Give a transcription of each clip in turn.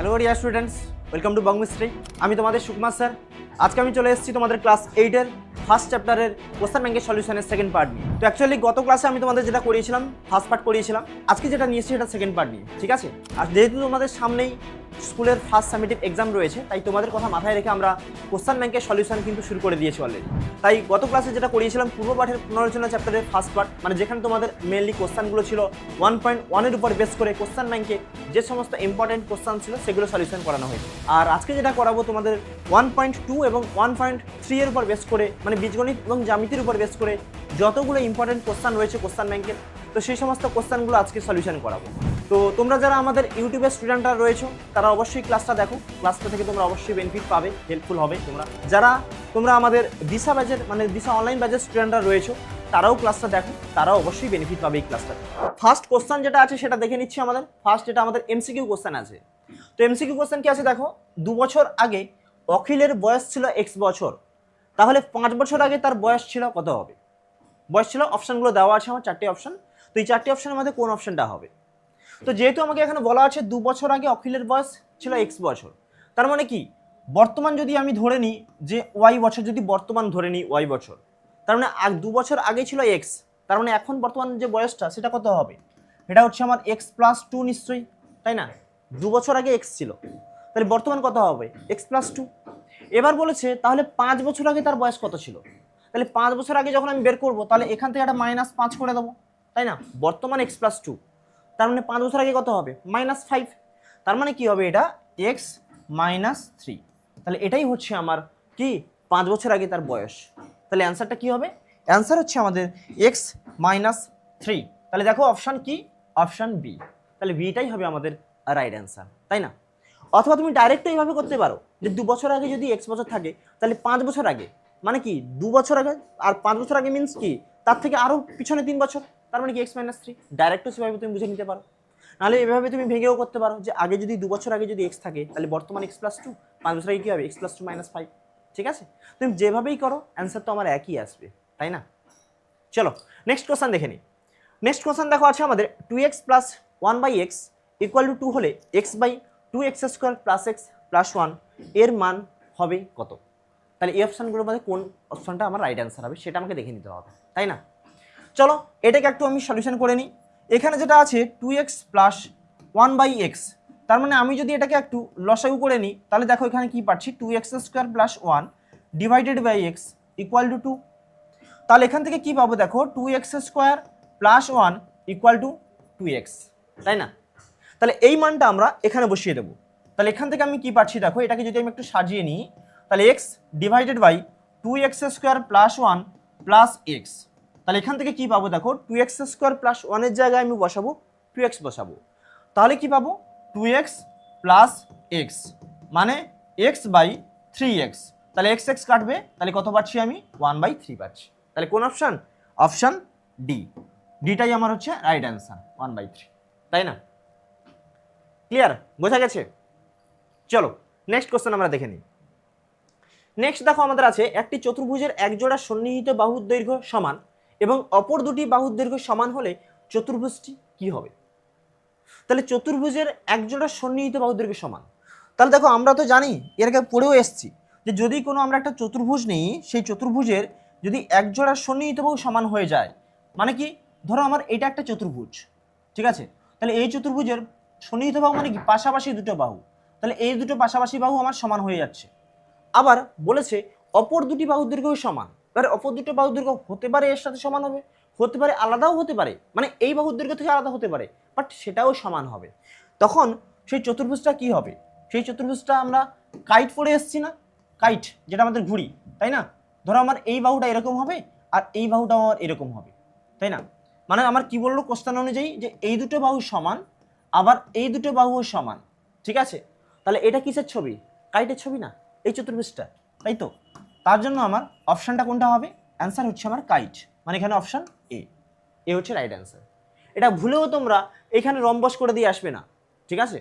Hello dear students, welcome to Bong mystery. আমি তোমাদের Sukumar sir. আজকে আমি চলে এসেছি তোমাদের ক্লাস 8-এর ফার্স্ট চ্যাপ্টারের কোশ্চেন ব্যাংকের সলিউশনের সেকেন্ড পার্ট নিয়ে। তো অ্যাকচুয়ালি গত ক্লাসে আমি তোমাদের যেটা করিয়েছিলাম ফার্স্ট পার্ট করিয়েছিলাম, আজকে যেটা নিয়েছি সেটা সেকেন্ড পার্ট নিয়ে, ঠিক আছে? আর যেহেতু তোমাদের সামনেই স্কুলের ফার্স্ট সামেটিভ এক্সাম রয়েছে, তাই তোমাদের কথা মাথায় রেখে আমরা কোশ্চেন ব্যাংকের সলিউশন কিন্তু শুরু করে দিয়েছি অলরেডি। তাই গত ক্লাসে যেটা করিয়েছিলাম পূর্ব পাঠের পুনরালোচনা চ্যাপ্টারের ফার্স্ট পার্ট, মানে যেখানে তোমাদের মেনলি কোশ্চেনগুলো ছিল 1.1-এর উপর বেস করে কোশ্চেন ব্যাংকে যে সমস্ত ইম্পর্টেন্ট কোশ্চেন ছিল সেগুলো সলিউশন করানো হয়েছে। আর আজকে যেটা করাবো তোমাদের 1.2 এবং 1.3-এর উপর বেস করে, মানে বীজগণিত এবং জ্যামিতির উপর বেস করে যতগুলো ইম্পর্টেন্ট কোশ্চেন রয়েছে কোশ্চেন ব্যাংকের, তো সেই সমস্ত কোশ্চেনগুলো আজকে সলিউশন করাবো। তো তোমরা যারা আমাদের ইউটিউবের স্টুডেন্টরা রয়েছো তারা অবশ্যই ক্লাসটা দেখো, ক্লাসটা থেকে তোমরা অবশ্যই বেনিফিট পাবে, হেল্পফুল হবে। তোমরা আমাদের দিশা ব্যাচের, মানে দিশা অনলাইন ব্যাচের স্টুডেন্টরা রয়েছো, তারাও ক্লাসটা দেখো, তারাও অবশ্যই বেনিফিট পাবে এই ক্লাসটা। ফার্স্ট কোশ্চেন যেটা আছে সেটা দেখে নিচ্ছি। যেটা আমাদের এমসিকিউ কোশ্চেন আছে। তো এমসিকিউ কোশ্চেন কি আছে দেখো, 2 বছর আগে অখিলের বয়স ছিল x বছর, তাহলে 5 বছর আগে তার বয়স ছিল কত হবে? বয়স ছিল, অপশনগুলো দেওয়া আছে আমার 4টে অপশন। তো এই 4টে অপশনের মধ্যে কোন অপশনটা হবে? তো যেহেতু আমাকে এখানে বলা আছে 2 বছর আগে অখিলের বয়স ছিল x বছর, তার মানে কি বর্তমান যদি আমি ধরে নিই যে y বছর, যদি বর্তমান ধরে নিই y বছর, তার মানে 2 বছর আগে ছিল x, তার মানে এখন বর্তমান যে বয়সটা সেটা কত হবে? এটা হচ্ছে আমার x+2 নিশ্চয়ই, তাই না? 2 বছর আগে x ছিল, তাহলে বর্তমান কত হবে? x+2। এবার বলেছে তাহলে 5 বছর আগে তার বয়স কত ছিল? তাহলে 5 বছর আগে যখন আমি বের করব তাহলে এখান থেকে একটা -5 করে দেবো, তাই না? বর্তমান x+2, তার মানে 5 বছর আগে কত হবে? -5। তার মানে কি হবে? এটা x-3। তাহলে এটাই হচ্ছে আমার কি 5 বছর আগে তার বয়স। তাহলে অ্যান্সারটা কি হবে? অ্যান্সার হচ্ছে আমাদের x-3। তাহলে দেখো অপশন কি? Option B. তাহলে বিটাই হবে আমাদের রাইট অ্যান্সার, তাই না? অথবা তুমি ডাইরেক্ট এইভাবে করতে পারো যে 2 বছর আগে যদি x বছর থাকে তাহলে 5 বছর আগে, মানে কি 2 বছর আগে আর 5 বছর আগে মিন্স কি তার থেকে আরো পিছনে 3 বছর, তার মানে কি x-3। ডাইরেক্টও সেভাবে তুমি বুঝে নিতে পারো। নাহলে এভাবে তুমি ভেঙেও করতে পারো যে আগে যদি 2 বছর আগে যদি x থাকে তাহলে বর্তমান x+2, 5 বছর আগে কি হবে? x+2 -5। ঠিক আছে, তুমি যেভাবেই করো অ্যান্সার তো আমার একই আসবে, তাই না? চলো নেক্সট কোশ্চেন দেখে নিই। নেক্সট কোশ্চেন দেখো আছে আমাদের 2x + 1/x = 2 হলে x/2x² + x + 1 এর মান হবে কত? তাহলে এই অপশনগুলোর মধ্যে কোন অপশনটা আমার রাইট অ্যান্সার হবে সেটা আমাকে দেখে নিতে হবে, তাই না? চলো এটাকে একটু আমি সলিউশন করে নিই। এখানে যেটা আছে 2x + 1/x, তার মানে আমি যদি এটাকে একটু লসাগু করে নিই তাহলে দেখো এখানে কি পাচ্ছি, 2x² + 1 / x = 2। তাহলে এখান থেকে কি পাবো দেখো, 2x² + 1 = 2x, তাই না? তাহলে এই মানটা আমরা এখানে বসিয়ে দেবো। তাহলে এখান থেকে আমি কি পাচ্ছি দেখো, এটাকে যদি আমি একটু সাজিয়ে নিই তাহলে x / 2x² + 1 + x। তাহলে এখান থেকে কি পাবো দেখো, 2x² + 1 এর জায়গায় আমি বসাবো 2x বসাবো, তাহলে কি পাবো 2x + x, মানে x/3x। তাহলে x কাটবে, তাহলে কত পাচ্ছি আমি? 1/3 পাচ্ছি। তাহলে কোন অপশন? Option D. ডিটাই আমার হচ্ছে রাইট অ্যান্সার, 1/3, তাই না? ক্লিয়ার? বোঝা গেছে? চলো নেক্সট কোশ্চেন আমরা দেখে নিই। নেক্সট দেখো আমাদের আছে একটি চতুর্ভুজের এক জোড়া সন্নিহিত বাহুর দৈর্ঘ্য সমান এবং অপর দুটি বাহুর দৈর্ঘ্য সমান হলে চতুর্ভুজটি কি হবে? তাহলে চতুর্ভুজের এক জোড়া সন্নিহিত বাহুর দৈর্ঘ্য সমান, তাহলে দেখো আমরা তো জানি, এর আগে পড়েও এসেছি যে যদি কোনো আমরা একটা চতুর্ভুজ নিই, সেই চতুর্ভুজের যদি এক জোড়া সন্নিহিত বাহু সমান হয়ে যায়, মানে কি ধরো আমার এটা একটা চতুর্ভুজ, ঠিক আছে? তাহলে এই চতুর্ভুজের সন্নিহিত বাহু মানে কি পাশাপাশি দুটো বাহু, তাহলে এই দুটো পাশাপাশি বাহু আমার সমান হয়ে যাচ্ছে। আবার বলেছে অপর দুটি বাহুর দৈর্ঘ্য সমান, এবারে অপর দুটো বাহুর দৈর্ঘ্য হতে পারে এর সাথে সমান হবে, হতে পারে আলাদাও হতে পারে, মানে এই বাহুর দৈর্ঘ্য থেকে আলাদা হতে পারে, বাট সেটাও সমান হবে। তখন সেই চতুর্ভুজটা কি হবে? সেই চতুর্ভুজটা আমরা কাইট পড়ে এসেছি না, কাইট যেটা আমাদের ঘুড়ি, তাই না? ধরো আমার এই বাহুটা এরকম হবে আর এই বাহুটা আমার এরকম হবে, তাই না? মানে আমার কি বললো কোশ্চেন অনুযায়ী যে এই দুটো বাহু সমান, আবার এই দুটো বাহু সমান, ঠিক আছে? তাহলে এটা কিসের ছবি? কাইটের ছবি না এই চতুর্ভুজটা, তাই তো? তার জন্য আমার অপশনটা কোনটা হবে? অ্যান্সার হচ্ছে আমার কাইট, মানে এখানে অপশন এ হচ্ছে রাইট অ্যান্সার। এটা ভুলেও তোমরা এখানে রম্বস করে দিয়ে আসবে না, ঠিক আছে?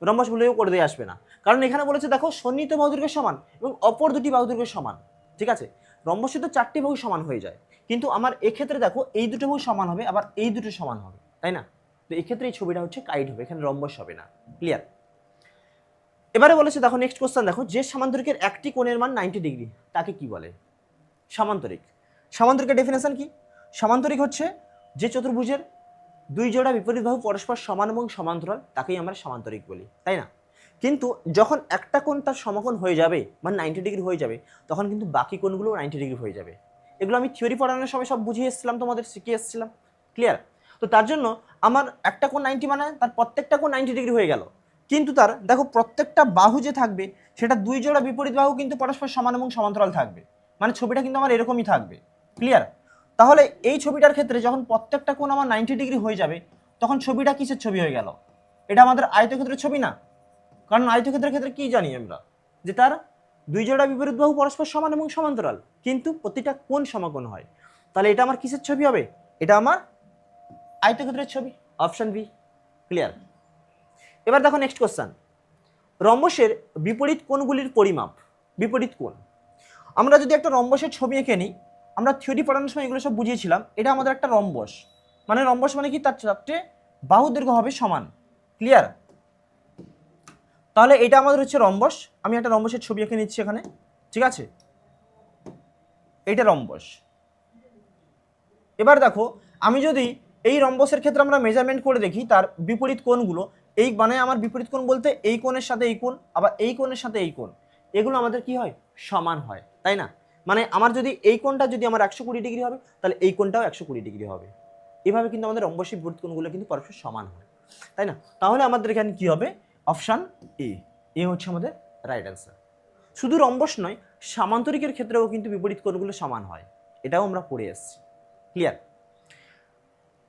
রম্বস ভুলেও করে দিয়ে আসবে না, কারণ এখানে বলেছে দেখো সন্নিহিত বাহু দৈর্ঘ্য সমান এবং অপর দুটি বাহু দৈর্ঘ্য সমান, ঠিক আছে? রম্বসে তো 4টি বাহু সমান হয়ে যায়, কিন্তু আমার এক্ষেত্রে দেখো এই দুটো বাহু সমান হবে, আবার এই দুটো সমান হবে, তাই না? তো এক্ষেত্রে এই ছবিটা হচ্ছে কাইট হবে, এখানে রম্বস হবে না। ক্লিয়ার? এবারে বলেছে দেখো নেক্সট কোশ্চেন দেখো, যে সামান্তরিকের একটি কোণের মান 90 ডিগ্রি তাকে কি বলে? সামান্তরিক। সামান্তরিকের ডেফিনেশন কি? সামান্তরিক হচ্ছে যে চতুর্ভুজের দুই জোড়া বিপরীত বাহু পরস্পর সমান এবং সমান্তরাল তাকেই আমরা সামান্তরিক বলি, তাই না? কিন্তু যখন একটা কোণ তার সমকোণ হয়ে যাবে মানে 90 ডিগ্রি হয়ে যাবে, তখন কিন্তু বাকি কোণগুলো 90 ডিগ্রি হয়ে যাবে। এগুলো আমি থিওরি পড়ানোর সময় সব বুঝিয়ে এসেছিলাম, তোমাদের শিখিয়ে এসেছিলাম, ক্লিয়ার? তো তার জন্য আমার একটা কোণ 90 মানে তার প্রত্যেকটা কোণ 90 ডিগ্রি হয়ে গেল, কিন্তু তার দেখো প্রত্যেকটা বাহু যে থাকবে সেটা দুই জোড়া বিপরীত বাহু কিন্তু পরস্পর সমান এবং সমান্তরাল থাকবে, মানে ছবিটা কিন্তু আমার এরকমই থাকবে, ক্লিয়ার? তাহলে এই ছবিটার ক্ষেত্রে যখন প্রত্যেকটা কোণ আমার 90 ডিগ্রি হয়ে যাবে, তখন ছবিটা কিসের ছবি হয়ে গেল? এটা আমাদের আয়তক্ষেত্রের ছবি না? কারণ আয়তক্ষেত্রের ক্ষেত্রে কি জানি আমরা, যে তার দুই জোড়া বিপরীত বাহু পরস্পর সমান এবং সমান্তরাল, কিন্তু প্রতিটা কোণ সমকোণ হয়। তাহলে এটা আমার কিসের ছবি হবে? এটা আমার আয়তক্ষেত্রের ছবি, অপশন বি, ক্লিয়ার? এবার দেখো নেক্সট কোশ্চেন, রম্বসের বিপরীত কোণগুলির পরিমাপ। বিপরীত কোণ, আমরা যদি একটা রম্বসের ছবি এঁকে নিই, আমরা থিওরি পড়ানোর সময় এগুলো সব বুঝিয়েছিলাম, এটা আমাদের একটা রম্বস, মানে রম্বস মানে কি, তার চারটে বাহু দৈর্ঘ্য হবে সমান, ক্লিয়ার? তাহলে এটা আমাদের হচ্ছে রম্বস, আমি একটা রম্বসের ছবি এঁকে নিচ্ছি এখানে, ঠিক আছে? এইটা রম্বস। এবার দেখো আমি যদি এই রম্বসের ক্ষেত্রে আমরা মেজারমেন্ট করে দেখি তার বিপরীত কোণগুলো, এই মানে আমার বিপরীত কোণ বলতে এই কোণের সাথে এই কোণ, আবার এই কোণের সাথে এই কোণ, এগুলো আমাদের কি হয়? সমান হয়, তাই না? মানে আমার যদি এই কোণটা যদি আমার 120 ডিগ্রি হবে, তাহলে এই কোণটাও 120 ডিগ্রি হবে। এভাবে কিন্তু আমাদের রম্বসের বিপরীত কোণগুলো কিন্তু পরস্পর সমান হয়, তাই না? তাহলে আমাদের এখানে কি হবে? অপশান এ, এ হচ্ছে আমাদের রাইট অ্যান্সার। শুধু রম্বস নয়, সামান্তরিকের ক্ষেত্রেও কিন্তু বিপরীত কোণগুলো সমান হয়, এটাও আমরা পড়ে এসেছি, ক্লিয়ার?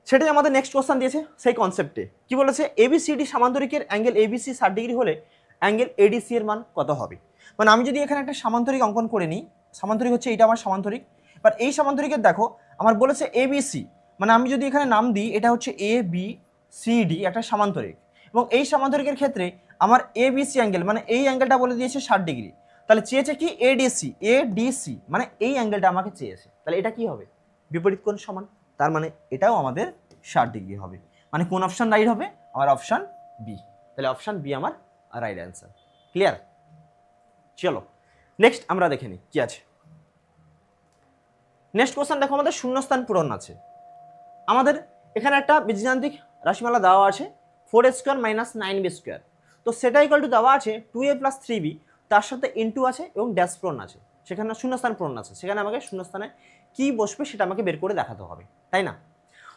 সেটাই আমাদের নেক্সট কোশ্চেন দিয়েছে সেই কনসেপ্টে। কি বলেছে? এবিসিডি সামান্তরিকের অ্যাঙ্গেল এবিসি 60 ডিগ্রি হলে অ্যাঙ্গেল এডিসি এর মান কত হবে? মানে আমি যদি এখানে একটা সামান্তরিক অঙ্কন করে নিই, সামান্তরিক হচ্ছে এইটা আমার সামান্তরিক, এবার এই সামান্তরিকের দেখো আমার বলেছে এবিসি, মানে আমি যদি এখানে নাম দিই এটা হচ্ছে এ বি সি ডি একটা সামান্তরিক, এবং এই সামান্তরিকের ক্ষেত্রে আমার এবিসি অ্যাঙ্গেল মানে এই অ্যাঙ্গেলটা বলে দিয়েছে 60 ডিগ্রি, তাহলে চেয়েছে কি এডিসি, এডিসি মানে এই অ্যাঙ্গেলটা আমাকে চেয়েছে, তাহলে এটা কি হবে? বিপরীত কোণ সমান, তার মানে এটাও আমাদের 60 ডিগ্রি হবে। মানে কোন অপশন রাইট হবে? আমার অপশন বি। তাহলে অপশন বি আমার রাইট অ্যান্সার, ক্লিয়ার? চলো নেক্সট আমরা দেখে নিই কি আছে। নেক্সট কোশ্চেন দেখো, আমাদের শূন্যস্থান পূরণ আছে। আমাদের এখানে একটা বীজগাণিতিক রাশিমালা দেওয়া আছে 4a square minus 9b square, তো সেটা ইকুয়াল টু দেওয়া আছে 2a প্লাস 3b, তার সাথে ইনটু আছে এবং ড্যাশ পূরণ আছে, সেখানে শূন্যস্থান পূরণ আছে, সেখানে আমাকে শূন্যস্থানে কি বসবে সেটা আমাকে বের করে দেখাতে হবে, তাই না?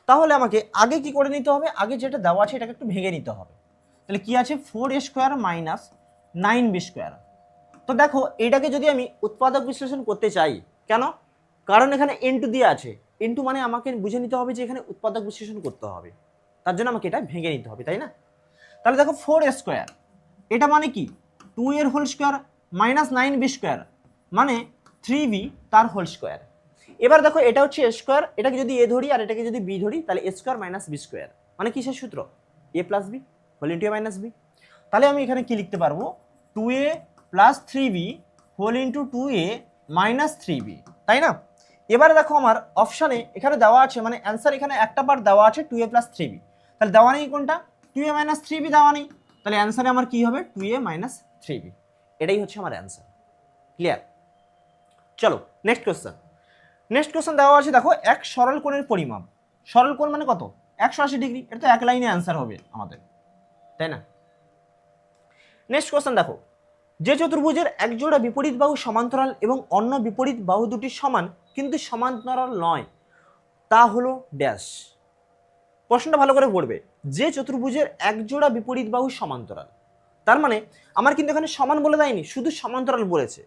তাহলে আমাকে আগে কি করে নিতে হবে? আগে যেটা দেওয়া আছে এটাকে একটু ভেঙে নিতে হবে। তাহলে কি আছে? 4a square minus 9b square. তো দেখো এটাকে যদি আমি উৎপাদক বিশ্লেষণ করতে চাই, কেন? কারণ এখানে ইনটু দিয়ে আছে, ইনটু মানে আমাকে বুঝে নিতে হবে যে এখানে উৎপাদক বিশ্লেষণ করতে হবে, তার জন্য আমাকে এটা ভেঙে নিতে হবে, তাই না? তাহলে দেখো 4a স্কোয়ার এটা মানে কি? 2 এর whole square minus 9b square মানে 3b তার হোল স্কোয়ার। এবার দেখো এটা হচ্ছে এ স্কোয়ার, এটাকে যদি এ ধরি আর এটাকে যদি বি ধরি, তাহলে A square minus B square মানে কিসের সূত্র? এ plus B whole into a minus B. তাহলে আমি এখানে কি লিখতে পারবো? 2a plus 3b whole into 2a minus 3b, তাই না? এবারে দেখো আমার অপশানে এখানে দেওয়া আছে, মানে অ্যান্সার এখানে একটা পার্ট দেওয়া আছে 2a প্লাস 3b, তাহলে দেওয়া নেই কোনটা? 2a মাইনাস 3b দেওয়া নেই, তাহলে অ্যান্সারে আমার কি হবে? 2a মাইনাস 3b, এটাই হচ্ছে আমার অ্যান্সার, ক্লিয়ার? চলো নেক্সট কোশ্চেন। নেক্সট কোশ্চেন দেওয়া আছে দেখো, এক সরল কোণের পরিমাপ। সরল কোণ মানে কত? 180 ডিগ্রি, এটা তো এক লাইনে অ্যান্সার হবে আমাদের, তাই না? নেক্সট কোশ্চেন দেখো, যে চতুর্ভুজের এক জোড়া বিপরীত বাহু সমান্তরাল এবং অন্য বিপরীত বাহু দুটি সমান কিন্তু সমান্তরাল নয়, তা হলো ড্যাশ। প্রশ্নটা ভালো করে পড়বে, যে চতুর্ভুজের এক জোড়া বিপরীত বাহু সমান্তরাল, তার মানে আমার কিন্তু এখানে সমান বলে দেয়নি, শুধু সমান্তরাল বলেছে,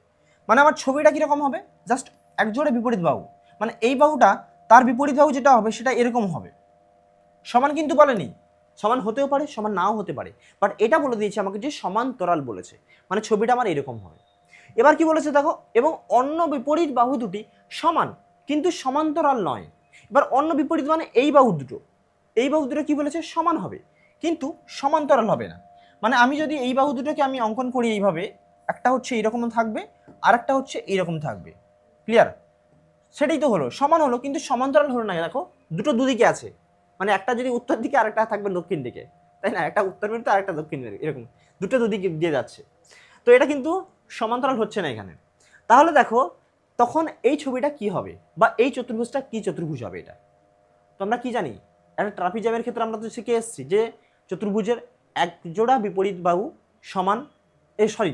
মানে আমার ছবিটা কিরকম হবে? জাস্ট এক জোড়া বিপরীত বাহু, মানে এই বাহুটা তার বিপরীত বাহু যেটা হবে সেটা এরকম হবে, সমান কিন্তু বলেনি, সমান হতেও পারে সমান নাও হতে পারে, বাট এটা বলে দিয়েছে আমাকে যে সমান্তরাল বলেছে, মানে ছবিটা আমার এরকম হবে। এবার কি বলেছে দেখো, এবং অন্য বিপরীত বাহু দুটি সমান কিন্তু সমান্তরাল নয়। এবার অন্য বিপরীত মানে এই বাহু দুটো, এই বাহু দুটো কি বলেছে? সমান হবে কিন্তু সমান্তরাল হবে না। মানে আমি যদি এই বাহু দুটোকে আমি অঙ্কন করি এইভাবে, একটা হচ্ছে এইরকম থাকবে আর একটা হচ্ছে এইরকম থাকবে, ক্লিয়ার? সেটাই তো হলো, সমান হলো কিন্তু সমান্তরাল হলো না। দেখো দুটো দুদিকে আছে, মানে একটা যদি উত্তর দিকে আর একটা থাকবে দক্ষিণ দিকে, তাই না? একটা উত্তর মেরুতে আর একটা দক্ষিণ মেরু, এরকম দুটো দুদিকে দিয়ে যাচ্ছে। তো এটা কিন্তু সমান্তরাল হচ্ছে না এখানে। তাহলে দেখো তখন এই ছবিটা কি হবে, বা এই চতুর্ভুজটা কি চতুর্ভুজ হবে? এটা তো আমরা কি জানি, একটা ট্রাপিজামের ক্ষেত্রে আমরা তো শিখে এসেছি যে চতুর্ভুজের এক জোড়া বিপরীত বাহু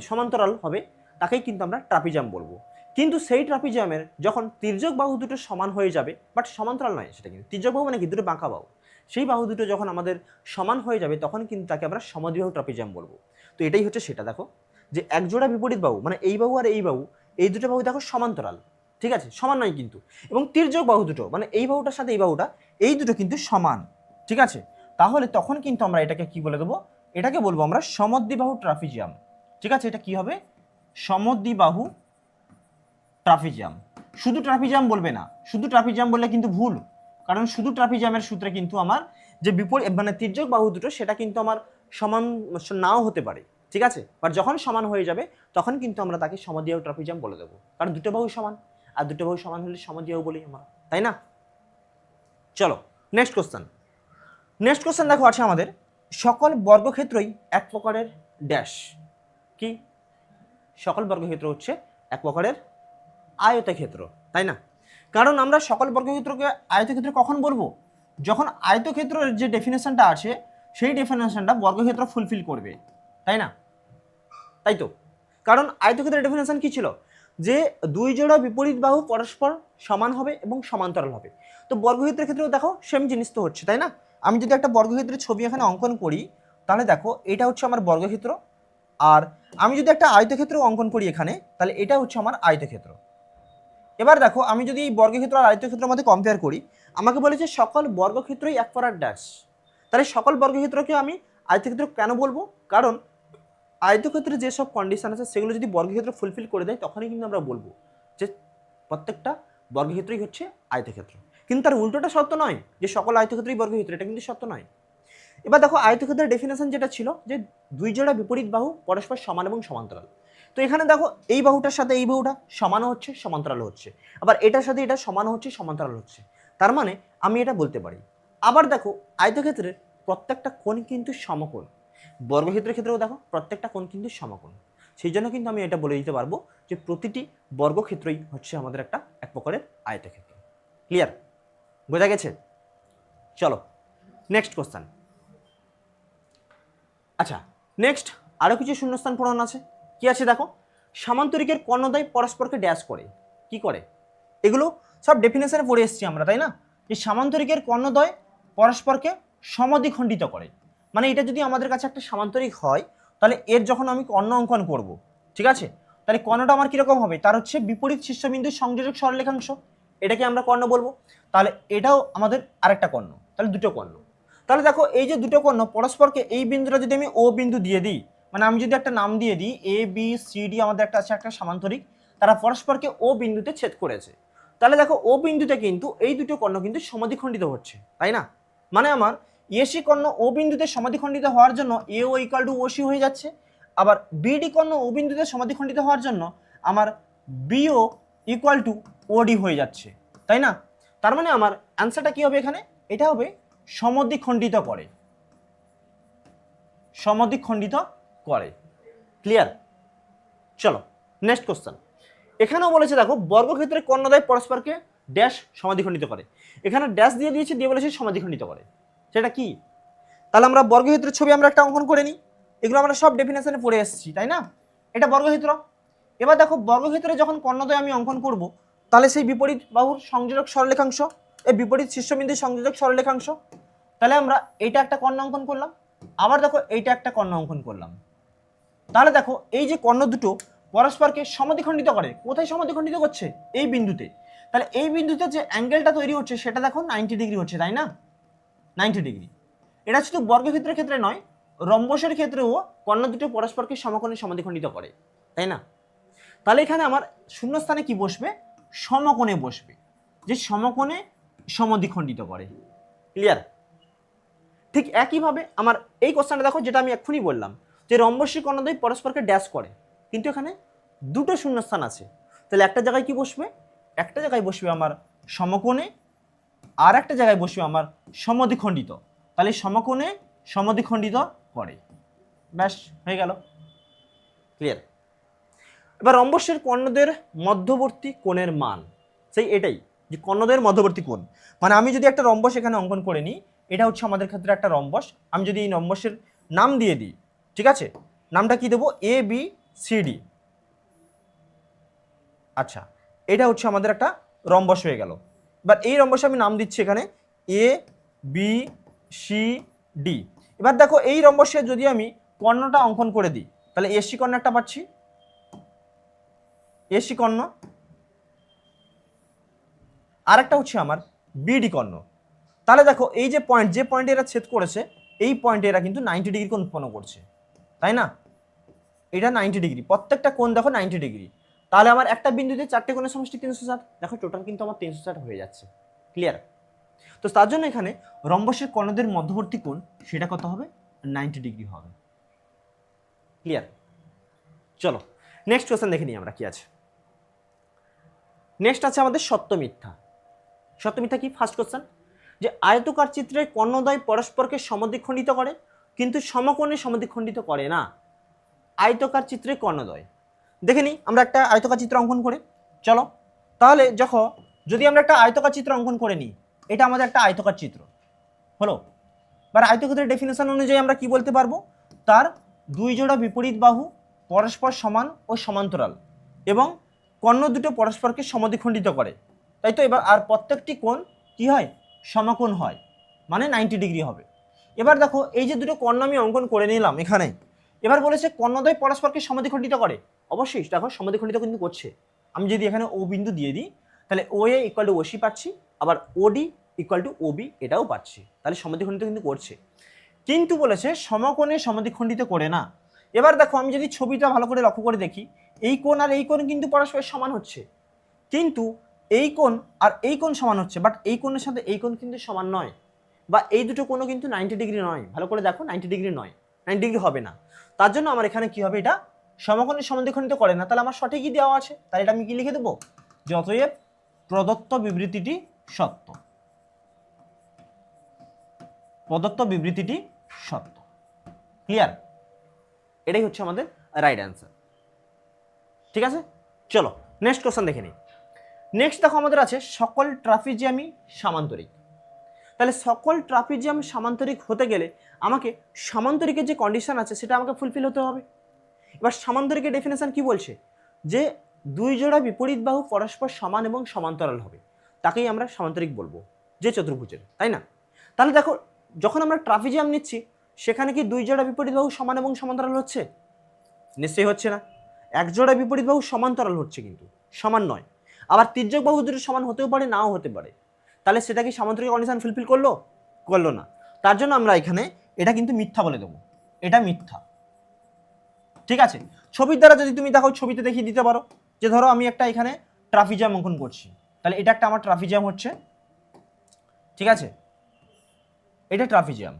সমান্তরাল হবে, তাকেই কিন্তু আমরা ট্রাপিজাম বলবো। কিন্তু সেই ট্রাপিজামের যখন তির্যক বাহু দুটো সমান হয়ে যাবে, বাট সমান্তরাল নয়, সেটা কিন্তু তির্যক বাহু মানে কি, দুটো বাঁকা বাহু, সেই বাহু দুটো যখন আমাদের সমান হয়ে যাবে তখন কিন্তু তাকে আমরা সমদ্বিবাহু ট্রাপিজাম বলবো। তো এটাই হচ্ছে সেটা। দেখো যে এক জোড়া বিপরীত বাহু মানে এই বাহু আর এই বাহু, এই দুটো বাহু দেখো সমান্তরাল, ঠিক আছে, সমান নয় কিন্তু, এবং তির্যক বাহু দুটো মানে এই বাহুটার সাথে এই বাহুটা, এই দুটো কিন্তু সমান, ঠিক আছে। তাহলে তখন কিন্তু আমরা এটাকে কি বলে দেবো, এটাকে বলবো আমরা সমদ্বিবাহু ট্রাপিজিয়াম, ঠিক আছে। এটা কি হবে, সমদ্বিবাহু ট্রাপিজিয়াম। শুধু ট্রাপিজিয়াম বলবে না, শুধু ট্রাপিজিয়াম বললে কিন্তু ভুল, কারণ শুধু ট্রাপিজিয়ামের সূত্রে কিন্তু আমার যে বিপরীত মানে তির্যক বাহু দুটো সেটা কিন্তু আমার সমান নাও হতে পারে, ঠিক আছে। বাট যখন সমান হয়ে যাবে তখন কিন্তু আমরা তাকে সমদ্বিবাহু ট্রাপিজিয়াম বলে দেবো, কারণ দুটো বাহু সমান, আর দুটো বাহু সমান হলে সমদ্বিবাহু বলি আমরা, তাই না। চলো নেক্সট কোশ্চেন। নেক্সট কোশ্চেন দেখো আছে আমাদের, সকল বর্গক্ষেত্রই এক প্রকারের ড্যাশ। কি, সকল বর্গক্ষেত্র হচ্ছে এক প্রকারের আয়তক্ষেত্র, তাই না। কারণ আমরা সকল বর্গক্ষেত্রকে আয়তক্ষেত্র কখন বলবো, যখন আয়তক্ষেত্রের যে ডেফিনেশনটা আছে সেই ডেফিনেশনটা বর্গক্ষেত্র ফুলফিল করবে, তাই না। তাই তো, কারণ আয়তক্ষেত্রের ডেফিনেশন কি ছিল, যে দুই জোড়া বিপরীত বাহু পরস্পর সমান হবে এবং সমান্তরাল হবে। তো বর্গক্ষেত্রের ক্ষেত্রেও দেখো সেম জিনিস তো হচ্ছে, তাই না। আমি যদি একটা বর্গক্ষেত্রের ছবি এখানে অঙ্কন করি, তাহলে দেখো এটা হচ্ছে আমার বর্গক্ষেত্র, আর আমি যদি একটা আয়তক্ষেত্র অঙ্কন করি এখানে, তাহলে এটা হচ্ছে আমার আয়তক্ষেত্র। এবার দেখো আমি যদি এই বর্গক্ষেত্র আর আয়তক্ষেত্রের মধ্যে কম্পেয়ার করি, আমাকে বলেছে সকল বর্গক্ষেত্রই এক প্রকার ড্যাশ। তাহলে সকল বর্গক্ষেত্রকে আমি আয়তক্ষেত্র কেন বলবো, কারণ আয়তক্ষেত্রে যেসব কন্ডিশন আছে সেগুলো যদি বর্গক্ষেত্র ফুলফিল করে দেয় তখনই কিন্তু আমরা বলবো যে প্রত্যেকটা বর্গক্ষেত্রই হচ্ছে আয়তক্ষেত্র। কিন্তু তার উল্টোটা সত্য নয় যে সকল আয়তক্ষেত্রই বর্গক্ষেত্র, এটা কিন্তু সত্য নয়। এবার দেখো আয়তক্ষেত্রের ডেফিনেশন যেটা ছিল যে দুই জোড়া বিপরীত বাহু পরস্পর সমান এবং সমান্তরাল। তো এখানে দেখো এই বাহুটার সাথে এই বাহুটা সমানও হচ্ছে সমান্তরাল হচ্ছে, আবার এটার সাথে এটা সমানও হচ্ছে সমান্তরাল হচ্ছে, তার মানে আমি এটা বলতে পারি। আবার দেখো আয়তক্ষেত্রের প্রত্যেকটা কোণ কিন্তু সমকোণ, বর্গক্ষেত্রের ক্ষেত্রেও দেখো প্রত্যেকটা কোণ কিন্তু সমকোণ। সেই জন্য কিন্তু আমি এটা বলে দিতে পারবো যে প্রতিটি বর্গক্ষেত্রই হচ্ছে আমাদের এক প্রকারের আয়তক্ষেত্র। ক্লিয়ার, বোঝা গেছে। চলো নেক্সট কোশ্চেন। আচ্ছা নেক্সট আরও কিছু শূন্যস্থান পূরণ আছে। কি আছে দেখো, সামান্তরিকের কর্ণদ্বয় পরস্পরকে ড্যাশ করে। কি করে, এগুলো সব ডেফিনেশনে পড়ে এসেছি আমরা, তাই না। যে সামান্তরিকের কর্ণদ্বয় পরস্পরকে সমদ্বিখণ্ডিত করে, মানে এটা যদি আমাদের কাছে একটা সামান্তরিক হয় তাহলে এর যখন আমি কর্ণ অঙ্কন করব, ঠিক আছে, তাহলে কর্ণটা আমার কীরকম হবে, তার হচ্ছে বিপরীত শীর্ষবিন্দুর সংযোজক সরলরেখাংশ, এটাকে আমরা কর্ণ বলবো। তাহলে এটাও আমাদের আরেকটা কর্ণ, তাহলে দুটো কর্ণ। তাহলে দেখো এই যে দুটো কর্ণ পরস্পরকে, এই বিন্দুটা যদি আমি ও বিন্দু দিয়ে দিই, মানে আমি যদি একটা নাম দিয়ে দিই এ বি সি ডি, আমাদের একটা আছে একটা সামান্তরিক, তারা পরস্পরকে ও বিন্দুতে ছেদ করেছে, তাহলে দেখো ও বিন্দুতে কিন্তু এই দুটো কর্ণ কিন্তু সমাদ্বিখণ্ডিত হচ্ছে, তাই না। মানে আমার এসি কর্ণ ও বিন্দুতে সমাদ্বিখণ্ডিত হওয়ার জন্য এ ও ইকুয়াল টু ওসি হয়ে যাচ্ছে, আবার বিডি কর্ণ ও বিন্দুতে সমাদ্বিখণ্ডিত হওয়ার জন্য আমার বিও ইকুয়াল টু ওডি হয়ে যাচ্ছে, তাই না। তার মানে আমার অ্যান্সারটা কি হবে এখানে, এটা হবে সমদ্বিখণ্ডিত করে, সমদ্বিখণ্ডিত করে। ক্লিয়ার। চলো নেক্সট কোশ্চেন। এখানেও বলেছে দেখো বর্গক্ষেত্রের কর্ণদ্বয় পরস্পরকে ড্যাশ সমাদ্বিখণ্ডিত করে, এখানে ড্যাশ দিয়ে দিয়েছে, দিয়ে বলেছে সমাদ্বিখণ্ডিত করে, সেটা কি। তাহলে আমরা বর্গক্ষেত্রের ছবি আমরা একটা অঙ্কন করে নিই, এগুলো আমরা সব ডেফিনেশনে পড়ে এসেছি, তাই না। এটা বর্গক্ষেত্র। এবার দেখো বর্গক্ষেত্রে যখন কর্ণদ্বয় আমি অঙ্কন করব, তাহলে সেই বিপরীত বাহুর সংযোজক সরলরেখাংশ, এই বিপরীত শীর্ষবিন্দুর সংযোজক সরলরেখাংশ, তাহলে আমরা এইটা একটা কর্ণ অঙ্কন করলাম, আবার দেখো এইটা একটা কর্ণ অঙ্কন করলাম। তাহলে দেখো এই যে কর্ণ দুটো পরস্পরকে সমদ্বিখণ্ডিত করে, কোথায় সমদ্বিখণ্ডিত করছে, এই বিন্দুতে। তাহলে এই বিন্দুতে যে অ্যাঙ্গেলটা তৈরি হচ্ছে সেটা দেখো 90 ডিগ্রি হচ্ছে, তাই না, 90 ডিগ্রি। এটা শুধু বর্গক্ষেত্রের ক্ষেত্রে নয়, রম্বসের ক্ষেত্রেও কর্ণ দুটো পরস্পরকে সমকোণে সমদ্বিখণ্ডিত করে, তাই না। তাহলে এখানে আমার শূন্যস্থানে কি বসবে, সমকোণে বসবে, যে সমকোণে সমদ্বিখণ্ডিত করে। ক্লিয়ার। ঠিক একইভাবে আমার এই কোশ্চেনটা দেখো, যেটা আমি এক্ষুনি বললাম যে রম্বসী কর্ণদ্বয় পরস্পরকে ড্যাশ করে, কিন্তু এখানে দুটো শূন্যস্থান আছে, তাহলে একটা জায়গায় কি বসবে, একটা জায়গায় বসবে আমার সমকোণে, আর একটা জায়গায় বসবে আমার সমদ্বিখণ্ডিত, তাহলে সমকোণে সমদ্বিখণ্ডিত করে, ব্যাস হয়ে গেল। ক্লিয়ার। এবার রম্বসের কর্ণদ্বয়ের মধ্যবর্তী কোণের মান, সেই এটাই যে কর্ণদ্বয়ের মধ্যবর্তী কোণ, মানে আমি যদি একটা রম্বস এখানে অঙ্কন করে নিই, এটা হচ্ছে আমাদের ক্ষেত্রে একটা রম্বস, আমি যদি এই রম্বসের নাম দিয়ে দিই, ঠিক আছে, নামটা কি দেবো, এ বি সি ডি। আচ্ছা, এটা হচ্ছে আমাদের একটা রম্বস হয়ে গেল। এবার এই রম্বসে আমি নাম দিচ্ছি এখানে এ বি সি ডি। এবার দেখো এই রম্বসে যদি আমি কর্ণটা অঙ্কন করে দিই, তাহলে এসি কর্ণ একটা পাচ্ছি, এসি কর্ণ, আর একটা হচ্ছে আমার বিডি কর্ণ। তাহলে দেখো এই যে পয়েন্ট, যে পয়েন্টে এরা ছেদ করেছে, এই পয়েন্টে এরা কিন্তু 90 ডিগ্রি কোণ উৎপন্ন করছে, তাই না? এটা 90 ডিগ্রি, প্রত্যেকটা কোণ দেখো 90 ডিগ্রি। তাহলে আমার একটা বিন্দুতে চারটে কোণের সমষ্টি 360, দেখো টোটাল কিন্তু আমার 360 হয়ে যাচ্ছে। ক্লিয়ার? তো তার জন্য এখানে রম্বসের কর্ণদ্বয়ের মধ্যবর্তী কোণ সেটা কত হবে, 90 ডিগ্রি হবে। ক্লিয়ার? চলো নেক্সট কোশ্চেন দেখে নিই আমরা কি আছে। নেক্সট আছে আমাদের সত্য মিথ্যা। সত্য মিথ্যা কি? ফার্স্ট কোশ্চেন, যে আয়তকার চিত্রের কর্ণদ্বয় পরস্পরকে সমদ্বিখণ্ডিত করে কিন্তু সমকোণে সমদ্বিখণ্ডিত করে না। আয়তকার চিত্রে কর্ণদ্বয়, দেখে নিই আমরা একটা আয়তকার চিত্র অঙ্কন করে। চলো তাহলে যদি আমরা একটা আয়তকার চিত্র অঙ্কন করে নিই, এটা আমাদের একটা আয়তকার চিত্র হলো। এবার আয়তক্ষেত্রের ডেফিনেশন অনুযায়ী আমরা কি বলতে পারবো, তার দুই জোড়া বিপরীত বাহু পরস্পর সমান ও সমান্তরাল এবং কর্ণ দুটো পরস্পরকে সমদ্বিখণ্ডিত করে, তাই তো? এবার আর প্রত্যেকটি কোণ কি হয়, সমকোণ হয়, মানে 90 ডিগ্রি হবে। এবার দেখো এই যে দুটো কর্ণ আমি অঙ্কন করে নিলাম এখানে, এবার বলেছে কর্ণদ্বয় পরস্পরকে সমদ্বিখণ্ডিত করে। অবশ্যই দেখো সমদ্বিখণ্ডিত কিন্তু করছে। আমি যদি এখানে ও বিন্দু দিয়ে দিই, তাহলে ও এ ইকুয়াল টু ওসি পাচ্ছি, আবার ওডি ইকুয়াল টু ওবি এটাও পাচ্ছি, তাহলে সমদ্বিখণ্ডিত কিন্তু করছে। কিন্তু বলেছে সমকোণে সমদ্বিখণ্ডিত করে না। এবার দেখো আমি যদি ছবিটা ভালো করে লক্ষ্য করে দেখি, এই কোণ আর এই কোণ কিন্তু পরস্পর সমান হচ্ছে, কিন্তু এই কোণ আর এই কোণ সমান হচ্ছে, বাট এই কোণের সাথে এই কোণ কিন্তু সমান নয়, বা এই দুটো কোণও কিন্তু 90 ডিগ্রি নয়। ভালো করে দেখো 90 ডিগ্রি নয়, 90 ডিগ্রি হবে না। তার জন্য আমার এখানে কি হবে, এটা সমকোণে সমদ্বিখণ্ডিত করে না। তাহলে আমার সঠিকই দেওয়া আছে, তাহলে এটা আমি কি লিখে দেবো, যে অতএব প্রদত্ত বিবৃতিটি সত্য। প্রদত্ত বিবৃতিটি সত্য। ক্লিয়ার? এটাই হচ্ছে আমাদের রাইট অ্যান্সার। ঠিক আছে, চলো নেক্সট কোশ্চেন দেখে নিই। নেক্সট দেখো আমাদের আছে সকল ট্রাপিজিয়ামই সামান্তরিক। তাহলে সকল ট্রাপিজিয়াম সামান্তরিক হতে গেলে আমাকে সামান্তরিকের যে কন্ডিশন আছে সেটা আমাকে ফুলফিল হতে হবে। এবার সামান্তরিকের ডেফিনেশন কি বলছে, যে দুই জোড়া বিপরীত বাহু পরস্পর সমান এবং সমান্তরাল হবে, তাকেই আমরা সামান্তরিক বলবো, যে চতুর্ভুজের, তাই না? তাহলে দেখো যখন আমরা ট্রাপিজিয়াম নিচ্ছি, সেখানে কি দুই জোড়া বিপরীত বাহু সমান এবং সমান্তরাল হচ্ছে? নিশ্চয়ই হচ্ছে না। এক জোড়া বিপরীত বাহু সমান্তরাল হচ্ছে, কিন্তু সমান নয়। আবার তির্যক বাহু দুটো সমান হতেও পারে, নাও হতে পারে। তাহলে সেটা কি সামান্তরিক কন্ডিশন ফুলফিল করলো? করলো না। তার জন্য আমরা এখানে এটা কিন্তু মিথ্যা বলে দেবো, এটা মিথ্যা। ঠিক আছে, ছবির দ্বারা যদি তুমি দেখো, ছবিতে দেখিয়ে দিতে পারো, যে ধরো আমি একটা এখানে ট্রাপিজিয়াম অঙ্কন করছি, তাহলে এটা একটা আমার ট্রাপিজিয়াম হচ্ছে, ঠিক আছে, এটা ট্রাপিজিয়াম।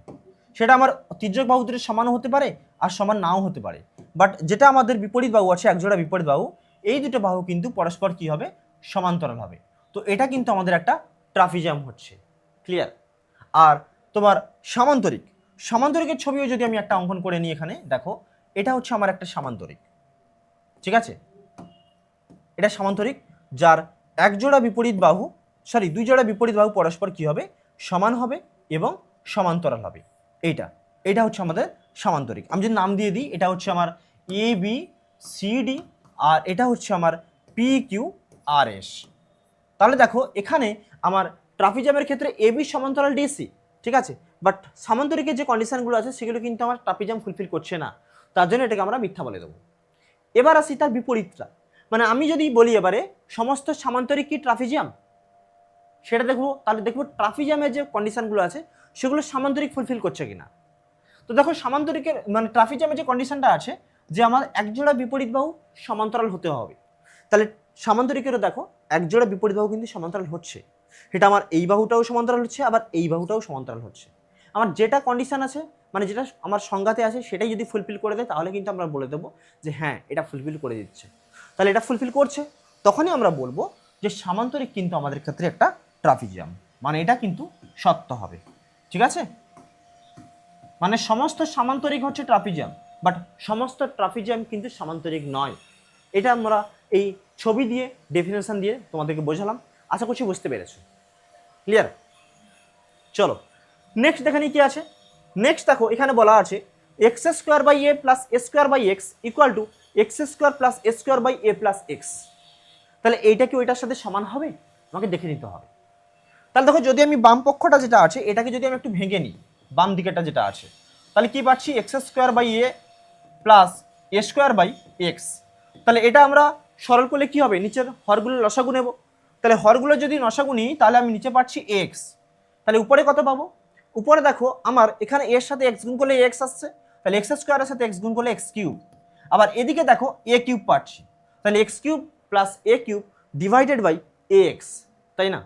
সেটা আমার তির্যক বাহু দুটো সমানও হতে পারে আর সমান নাও হতে পারে, বাট যেটা আমাদের বিপরীত বাহু আছে, একজোড়া বিপরীত বাহু, এই দুটো বাহু কিন্তু পরস্পর কি হবে, সমান্তরাল হবে। তো এটা কিন্তু আমাদের একটা ট্রাপিজিয়াম হচ্ছে। ক্লিয়ার? আর তোমার সামান্তরিক, সামান্তরিকের ছবিও যদি আমি একটা অঙ্কন করে নিই, এখানে দেখো এটা হচ্ছে আমার একটা সামান্তরিক, ঠিক আছে, এটা সামান্তরিক, যার একজোড়া বিপরীত বাহু, দুই জোড়া বিপরীত বাহু পরস্পর কি হবে, সমান হবে এবং সমান্তরাল হবে। এটা হচ্ছে আমাদের সামান্তরিক। আমি যদি নাম দিয়ে দিই, এটা হচ্ছে আমার এ বি সি ডি, আর এটা হচ্ছে আমার পি কিউ আর এস। তাহলে দেখো এখানে আমার ট্রাপিজিয়ামের ক্ষেত্রে এ বি সমান্তরাল ডিসি, ঠিক আছে, বাট সামান্তরিকের যে কন্ডিশনগুলো আছে সেগুলো কিন্তু আমার ট্রাপিজিয়াম ফুলফিল করছে না, তার জন্য এটাকে আমরা মিথ্যা বলে দেবো। এবার আসি তার বিপরীতটা, মানে আমি যদি বলি এবারে সমস্ত সামান্তরিক কি ট্রাপিজিয়াম, সেটা দেখবো। তাহলে দেখবো ট্রাপিজিয়ামের যে কন্ডিশনগুলো আছে সেগুলো সামান্তরিক ফুলফিল করছে কিনা। তো দেখো সামান্তরিকের মানে ট্রাপিজিয়ামের যে কন্ডিশনটা আছে, যে আমার একজোড়া বিপরীত বাহু সমান্তরাল হতে হবে, তাহলে সামান্তরিকেরও দেখো একজোড়া বিপরীত বাহু কিন্তু সমান্তরাল হচ্ছে, সেটা আমার এই বাহুটাও সমান্তরাল হচ্ছে, আবার এই বাহুটাও সমান্তরাল হচ্ছে। আমার যেটা কন্ডিশন আছে, মানে যেটা আমার সংজ্ঞাতে আছে, সেটাই যদি ফুলফিল করে দেয়, তাহলে কিন্তু আমরা বলে দেবো যে হ্যাঁ এটা ফুলফিল করে দিচ্ছে। তাহলে এটা ফুলফিল করছে, তখনই আমরা বলবো যে সামান্তরিক কিন্তু আমাদের ক্ষেত্রে একটা ট্রাপিজিয়াম, মানে এটা কিন্তু সত্য হবে। ঠিক আছে, মানে সমস্ত সামান্তরিক হচ্ছে ট্রাপিজিয়াম, বাট সমস্ত ট্রাপিজিয়াম কিন্তু সামান্তরিক নয়। এটা আমরা এই ছবি দিয়ে ডেফিনেশন দিয়ে তোমাদেরকে বোঝালাম, আশা করছি বুঝতে পেরেছো। ক্লিয়ার? চলো নেক্সট দেখে নিই কি আছে। নেক্সট দেখো এখানে বলা আছে x square by A plus A square by x equal to X square plus A square by A plus X. তাহলে এইটা কি ওইটার সাথে সমান হবে? আমাকে দেখে নিতে হবে। তাহলে দেখো যদি আমি বাম পক্ষটা যেটা আছে এটাকে যদি আমি একটু ভেঙে নিই, বাম দিকেটা যেটা আছে, তাহলে কি পাচ্ছি x square by A plus A square by x. তাহলে এটা আমরা সরল করলে কি হবে, নিচের হরগুলো লসাগু নেব। তাহলে হরগুলো যদি লসাগু নিই তাহলে আমি নিচে পাচ্ছি এক্স। তাহলে উপরে কত পাবো? উপরে দেখো আমার এখানে এর সাথে এক্স গুণ করলে এক্স আসছে, তাহলে এক্স স্কোয়ারের সাথে এক্স গুণ করলে এক্স কিউব। আবার এদিকে দেখো এ কিউব পাচ্ছি, তাহলে X cube plus A cube divided by A X, তাই না?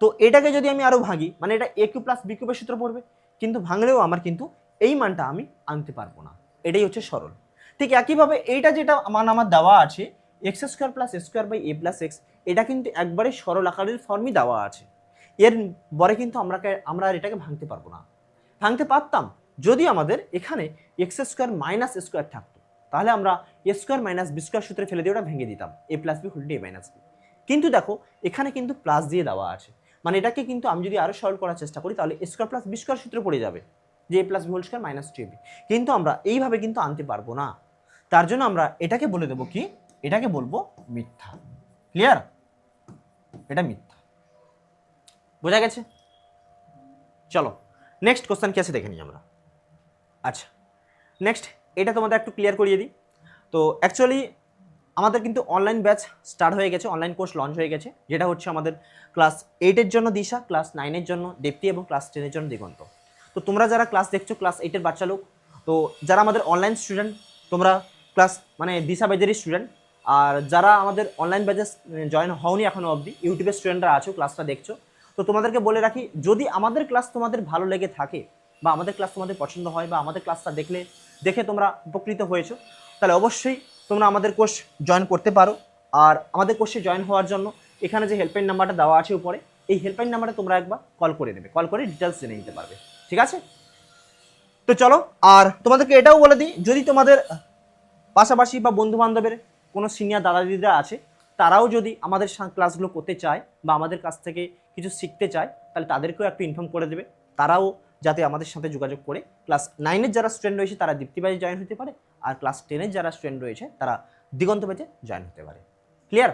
তো এটাকে যদি আমি আরো ভাঙি মানে এটা এ কিউব প্লাস বি কিউবের সূত্র পড়বে, কিন্তু ভাঙলেও আমার কিন্তু এই মানটা আমি আনতে পারবো না। এটাই হচ্ছে সরল। ঠিক একইভাবে এইটা যেটা মান আমার দেওয়া আছে x square plus square by A plus x, এটা কিন্তু একবারে সরল আকারের ফর্মই দেওয়া আছে। এর পরে কিন্তু আমরা আর এটাকে ভাঙতে পারবো না। ভাঙতে পারতাম যদি আমাদের এখানে এক্স স্কোয়ার মাইনাস স্কোয়ার থাকতো, তাহলে আমরা A square minus B square সূত্রে ফেলে দিয়ে ওটা ভেঙে দিতাম, A plus B whole to A minus B. কিন্তু দেখো এখানে কিন্তু প্লাস দিয়ে দেওয়া আছে, মানে এটাকে কিন্তু আমি যদি আরো সরল করার চেষ্টা করি তাহলে A square plus B square সূত্রে পড়ে যাবে যে A plus B whole square minus two A B. কিন্তু আমরা এইভাবে কিন্তু আনতে পারবো না, তার জন্য আমরা এটাকে বলে দেবো কি, এটাকে বলবো মিথ্যা। ক্লিয়ার? এটা মিথ্যা। বোঝা গেছে? চলো নেক্সট কোশ্চেন কি আছে দেখে নিই আমরা। আচ্ছা নেক্সট এটা তোমাদের একটু ক্লিয়ার করিয়ে দিই। তো অ্যাকচুয়ালি আমাদের কিন্তু অনলাইন ব্যাচ স্টার্ট হয়ে গেছে, অনলাইন কোর্স লঞ্চ হয়ে গেছে, যেটা হচ্ছে আমাদের ক্লাস 8-এর জন্য দিশা, ক্লাস 9-এর জন্য দীপ্তি এবং ক্লাস 10-এর জন্য দিগন্ত। তো তোমরা যারা ক্লাস দেখছো ক্লাস 8-এর বাচ্চা লোক, তো যারা আমাদের অনলাইন স্টুডেন্ট তোমরা ক্লাস মানে দিশা ব্যাচেরই স্টুডেন্ট, আর যারা আমাদের অনলাইন ব্যাচে জয়েন হওনি এখনো অবধি ইউটিউবের স্টুডেন্টরা আছো ক্লাসটা দেখছো, তো তোমাদেরকে বলে রাখি যদি আমাদের ক্লাস তোমাদের ভালো লেগে থাকে বা আমাদের ক্লাস তোমাদের পছন্দ হয় বা আমাদের ক্লাসটা দেখে তোমরা উপকৃত হয়েছো, তাহলে অবশ্যই তোমরা আমাদের কোর্স জয়েন করতে পারো। আর আমাদের কোর্সে জয়েন হওয়ার জন্য এখানে যে হেল্পলাইন নাম্বারটা দেওয়া আছে উপরে, এই হেল্পলাইন নাম্বারে তোমরা একবার কল করে দেবে, কল করে ডিটেলস জেনে নিতে পারবে। ঠিক আছে? তো চলো আর তোমাদেরকে এটাও বলে দিই, যদি তোমাদের পাশাপাশি বা বন্ধু বান্ধবের কোনো সিনিয়র দাদা দিদিরা আছে, তারাও যদি আমাদের ক্লাসগুলো করতে চায় বা আমাদের কাছ থেকে কিছু শিখতে চায়, তাহলে তাদেরকেও একটু ইনফর্ম করে দেবে, তারাও যাতে আমাদের সাথে যোগাযোগ করে ক্লাস 9-এর যারা স্টুডেন্ট রয়েছে তারা দীপ্তি ব্যাচে জয়েন হতে পারে, আর ক্লাস 10-এর যারা স্টুডেন্ট রয়েছে তারা দিগন্ত ব্যাচে জয়েন হতে পারে। ক্লিয়ার?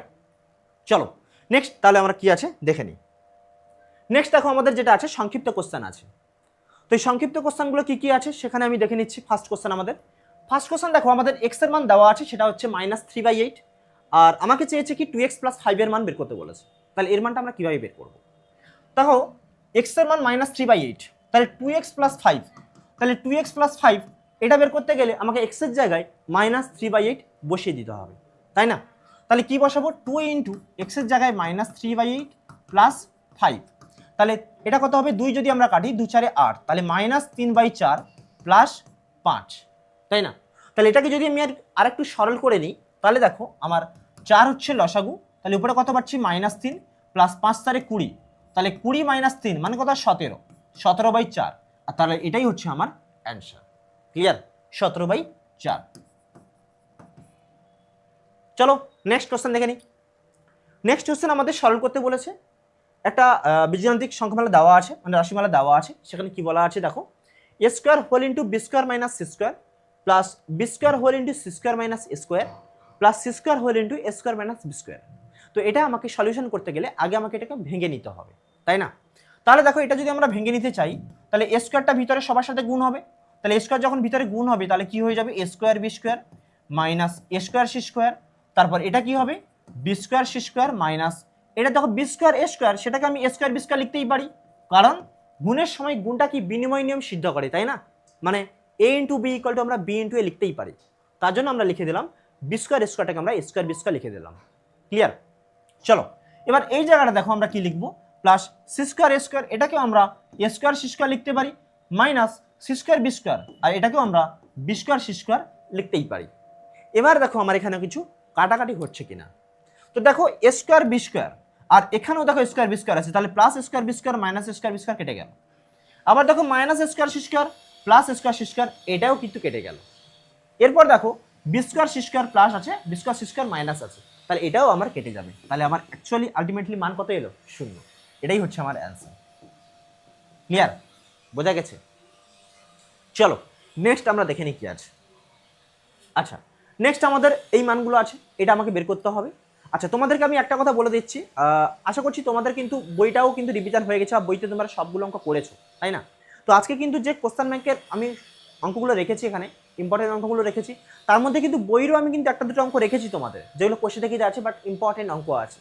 চলো নেক্সট তাহলে আমরা কি আছে দেখে নিই। নেক্সট দেখো আমাদের যেটা আছে সংক্ষিপ্ত কোশ্চেন আছে। তো এই সংক্ষিপ্ত কোশ্চেনগুলো কি কি আছে সেখানে আমি দেখে নিচ্ছি। ফার্স্ট কোশ্চেন দেখো আমাদের এক্স এর মান দেওয়া আছে, সেটা হচ্ছে -3/8, আর আমাকে চেয়েছে কি 2x + 5 এর মান বের করতে বলেছে। তাহলে এর মানটা আমরা কিভাবে বের করব? দেখো এক্স এর মান -3/8, তাহলে 2x + 5, তাহলে 2x + 5 এটা বের করতে গেলে আমাকে x এর জায়গায় -3/8 বসিয়ে দিতে হবে, তাই না? তাহলে কি বসাবো, 2 × x এর জায়গায় -3/8 + 5, তাহলে এটা কত হবে, 2 যদি আমরা কাটি 2 × 4 = 8, তাহলে -3/4 + 5, তাই না? তাহলে এটাকে যদি আমি আরেকটু সরল করে নিই তাহলে দেখো আমার 4 হচ্ছে লসাগু, তাহলে উপরে কত পাচ্ছি -3 + 5 × 4 = 20, তাহলে 20 - 3 মানে কত, 17, 17/4, আর তাহলে এটাই হচ্ছে আমার অ্যান্সার। ক্লিয়ার? 17/4। চলো নেক্সট কোশ্চেন দেখে নিই। নেক্সট কোশ্চেন আমাদের সরল করতে বলেছে, একটা বীজগাণিতিক সংখ্যামালা দেওয়া আছে, মানে রাশিমালা দেওয়া আছে, সেখানে কি বলা আছে দেখো, a square whole into b square minus C square plus B square whole into c square minus a square plus C square whole into a square minus B square. তো এটা আমাকে সলিউশন করতে গেলে আগে আমাকে এটাকে ভেঙে নিতে হবে, তাই না? তাহলে দেখো এটা যদি আমরা ভেঙে নিতে চাই তাহলে এ স্কোয়ারটা ভিতরে সবার সাথে গুণ হবে, তাহলে এ স্কোয়ার যখন ভিতরে গুণ হবে তাহলে কি হয়ে যাবে, a square B square minus a square C square, তারপর এটা কি হবে, b square C square minus এটা দেখো বি স্কোয়ার এ স্কোয়ার, সেটাকে আমি এ স্কোয়ার বি স্কোয়ার লিখতেই পারি, কারণ গুণের সময় গুণটা কি বিনিময় নিয়ম সিদ্ধ করে, তাই না? মানে a × b = আমরা b × a লিখতেই পারি, তার জন্য আমরা লিখে দিলাম বি স্কোয়ার স্কোয়ারটাকে আমরা এ স্কোয়ার বি স্কোয়ার লিখে দিলাম। ক্লিয়ার? চলো এবার এই জায়গাটা দেখো আমরা কি লিখবো, plus C square A square, এটাকেও আমরা এ স্কোয়ার সি স্কোয়ার লিখতে পারি, minus C square B square, আর এটাকেও আমরা বি স্কোয়ার সি স্কোয়ার লিখতেই পারি। এবার দেখো আমার এখানে কিছু কাটাকাটি হচ্ছে কিনা। তো দেখো এ স্কোয়ার বি স্কোয়ার, আর এখানেও দেখো স্কোয়ার বি স্কোয়ার আছে, তাহলে plus square B square minus square B square কেটে গেল। আবার দেখো minus square C square plus square C square, এটাও কিন্তু কেটে গেল। এরপর দেখো B square C square plus আছে, B square C square minus আছে, তাহলে এটাও আমার কেটে যাবে। তাহলে আমার অ্যাকচুয়ালি আলটিমেটলি মান কত এলো? 0। এটাই হচ্ছে আমার অ্যান্সার। ক্লিয়ার? বোঝা গেছে? চলো নেক্সট আমরা দেখে নিই কি আছে। আচ্ছা, নেক্সট আমাদের এই মানগুলো আছে, এটা আমাকে বের করতে হবে। আচ্ছা, তোমাদেরকে আমি একটা কথা বলে দিচ্ছি, আশা করছি তোমাদের কিন্তু বইটাও কিন্তু রিভিশন হয়ে গেছে, আর বইতে তোমরা সবগুলো অঙ্ক করেছো, তাই না? তো আজকে কিন্তু যে কোশ্চেন ব্যাংকের আমি অঙ্কগুলো রেখেছি, এখানে ইম্পর্টেন্ট অঙ্কগুলো রেখেছি, তার মধ্যে কিন্তু বইয়েরও আমি কিন্তু একটা দুটো অঙ্ক রেখেছি তোমাদের, যেগুলো কোশ্চেন থেকে আছে বাট ইম্পর্টেন্ট অঙ্ক আছে।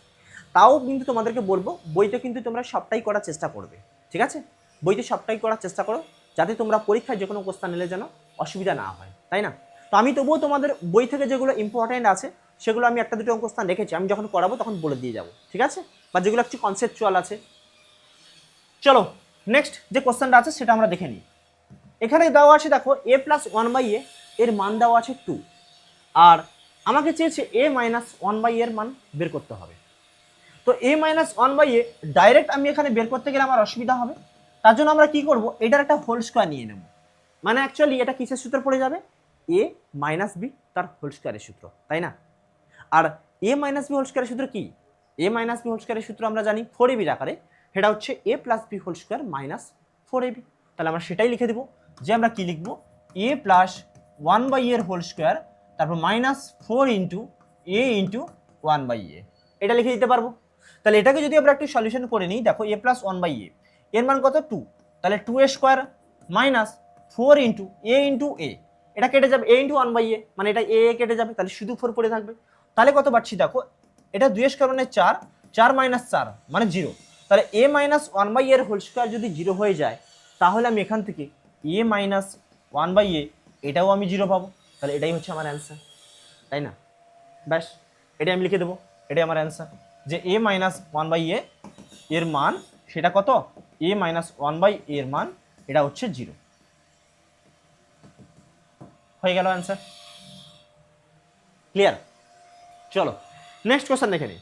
তাও কিন্তু তোমাদেরকে বলবো বইতে কিন্তু তোমরা সবটাই করার চেষ্টা করবে, ঠিক আছে? বইতে সবটাই করার চেষ্টা করো, যাতে তোমরা পরীক্ষায় যে কোনো কোশ্চেন এলে যেন অসুবিধা না হয়, তাই না? তো আমি তবুও তোমাদের বই থেকে যেগুলো ইম্পর্টেন্ট আছে সেগুলো আমি একটা দুটো অঙ্ক স্থান রেখেছি, আমি যখন করাবো তখন বলে দিয়ে যাবো, ঠিক আছে? বা যেগুলো একটু কনসেপচুয়াল আছে। চলো নেক্সট যে কোশ্চেনটা আছে সেটা আমরা দেখে নিই। এখানে দেওয়া আছে, দেখো এ প্লাস ওয়ান বাই এ এর মান দেওয়া আছে 2, আর আমাকে চেয়েছে এ মাইনাস ওয়ান বাই এর মান বের করতে হবে। তো A minus one by A direct আমি এখানে বের করতে গেলে আমার অসুবিধা হবে, তার জন্য আমরা কি করব, এটার একটা হোল স্কোয়ার নিয়ে নেব। মানে অ্যাকচুয়ালি এটা কিসের সূত্র পড়ে যাবে? এ মাইনাস বি তার হোল স্কোয়ারের সূত্র, তাই না? আর এ মাইনাস বি হোল স্কোয়ারের সূত্র কি? এ মাইনাস বি হোল স্কোয়ারের সূত্র আমরা জানি 4ab আকারে, সেটা হচ্ছে A plus B whole square minus 4ab। তাহলে আমরা সেটাই লিখে দেবো, যে আমরা কি লিখবো, এ প্লাস ওয়ান বাই এর হোল স্কোয়ার, তারপর minus 4 into A into one by A, এটা লিখে দিতে পারবো। তাহলে এটাকে যদি আমরা একটু সলিউশন করে নিই, দেখো এ প্লাস ওয়ান বাই এ এর মান কত? 2, তাহলে 2 এ স্কোয়ার মাইনাস 4 ইন্টু এ, এটা কেটে যাবে, এ ইন্টু ওয়ান বাই এ মানে এটা এ কেটে যাবে, তাহলে শুধু 4 পড়ে থাকবে। তাহলে কত পাচ্ছি দেখো, এটা 2 স্কোয়ার মানে 4, 4 মাইনাস 4 মানে 0। তাহলে এ মাইনাস ওয়ান বাই এর হোল স্কোয়ার যদি 0 হয়ে যায়, তাহলে আমি এখান থেকে এ মাইনাস ওয়ান বাই এ এটাও আমি 0 পাবো। তাহলে এটাই হচ্ছে আমার অ্যান্সার, তাই না? ব্যাস, এটাই আমি লিখে দেবো, এটাই আমার অ্যান্সার, যে এ মাইনাস ওয়ান বাই এ এর মান সেটা কত? এ মাইনাস ওয়ান বাই এর মান এটা হচ্ছে 0। হয়ে গেল অ্যান্সার। ক্লিয়ার? চলো নেক্সট কোশ্চেন দেখে নিই।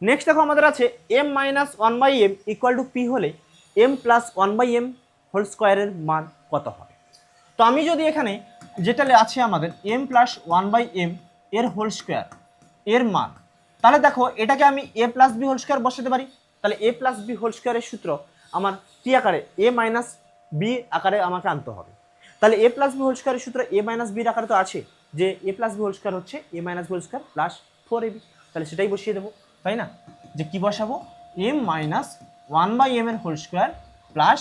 নেক্সট দেখো আমাদের আছে M minus one by M equal to P হলে M plus one by M whole স্কোয়ারের মান কত হবে? তো আমি যদি এখানে যেটা আছে আমাদের m plus one by M এর হোল স্কোয়ার এর মান, তাহলে দেখো এটাকে আমি a plus B whole square বসাতে পারি। তাহলে এ প্লাস বি হোল স্কোয়ারের সূত্র আমার কি আকারে? এ মাইনাস বি আকারে আমাকে আনতে হবে। তাহলে এ প্লাস বি হোল স্কোয়ারের সূত্র এ মাইনাস বির আকারে তো আছে, যে A plus B whole square হচ্ছে A minus B whole square plus 4ab। তাহলে সেটাই বসিয়ে দেবো, তাই না? যে কি বসাবো, M minus one by M এর হোল স্কোয়ার প্লাস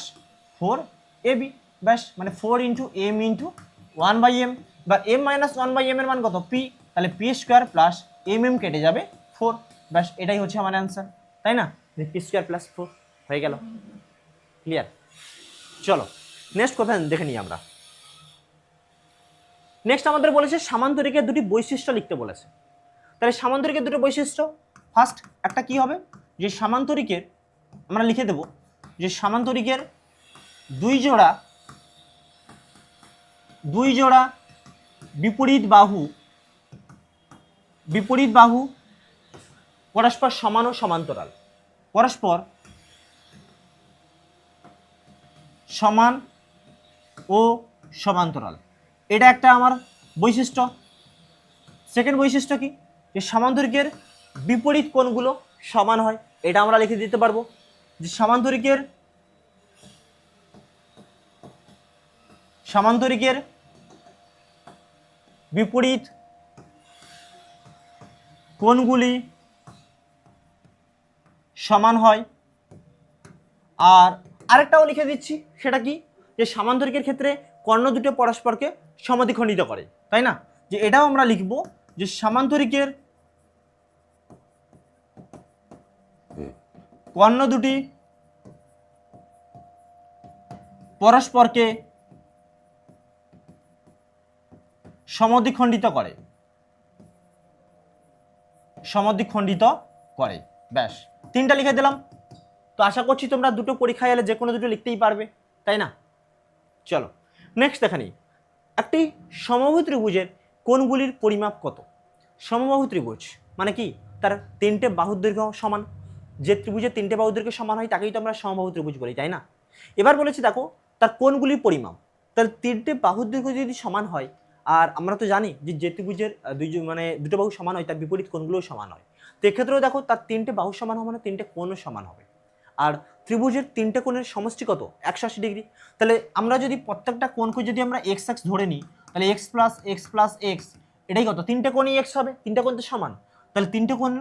4ab, ব্যাস, মানে 4 into M into one by M, বা M minus one by M এর মান কত? পি, তাহলে P square plus M M কেটে যাবে 4, ব্যাস এটাই হচ্ছে আমার অ্যান্সার, তাই না? পি স্কোয়ার প্লাস 4 হয়ে গেল। ক্লিয়ার? চলো নেক্সট কথা দেখে নিই আমরা। নেক্সট আমাদের বলেছে সামান্তরিকের দুটি বৈশিষ্ট্য লিখতে বলেছে। তাহলে সামান্তরিকের দুটো বৈশিষ্ট্য, ফার্স্ট একটা কি হবে, যে সামান্তরিকের আমরা লিখে দেব যে সামান্তরিকের দুই জোড়া বিপরীত বাহু পরস্পর সমান ও সমান্তরাল, পরস্পর সমান ও সমান্তরাল, এটা একটা আমার বৈশিষ্ট্য। সেকেন্ড বৈশিষ্ট্য কি, যে সামান্তরিকের বিপরীত কোণগুলো সমান হয়, এটা আমরা লিখে দিতে পারবো, যে সামান্তরিকের বিপরীত কোণগুলি সমান হয়। আর আরেকটাও লিখে দিচ্ছি, সেটা কি, যে সামান্তরিকের ক্ষেত্রে কর্ণ দুটো পরস্পরকে সমদ্বিখণ্ডিত করে, তাই না? যে এটাও আমরা লিখব, যে সামান্তরিকের কর্ণ দুটি পরস্পরকে সমদ্বিখণ্ডিত করে, ব্যাস তিনটা লিখে দিলাম। তো আশা করছি তোমরা দুটো পরীক্ষায় এলে যে কোনো দুটো লিখতেই পারবে, তাই না? চলো নেক্সট দেখা নিই, একটি সমবাহু ত্রিভুজের কোণগুলির পরিমাপ কত? সমবাহু ত্রিভুজ মানে কি, তার তিনটে বাহুর দৈর্ঘ্য সমান, যে ত্রিভুজের তিনটে বাহুর দৈর্ঘ্য সমান হয় তাকেই তো আমরা সমবাহু ত্রিভুজ বলি, তাই না? এবার বলেছি দেখো তার কোণগুলির পরিমাপ, তার তিনটে বাহুর দৈর্ঘ্য যদি সমান হয় আর আমরা তো জানি যে যে ত্রিভুজের মানে দুটো বাহু সমান হয় তার বিপরীত কোণগুলোও সমান হয়। তো এক্ষেত্রেও দেখো তার তিনটে বাহু সমান হবে মানে তিনটে কোণও সমান হবে। আর ত্রিভুজের তিনটে কোণের সমষ্টি কত? 180 ডিগ্রি। তাহলে আমরা যদি প্রত্যেকটা কোণকে যদি আমরা এক্স এক্স ধরে নিই, তাহলে x plus x plus x এটাই কত? তিনটে কোণই এক্স হবে, তিনটে কোণ তো সমান। তাহলে তিনটে কোণ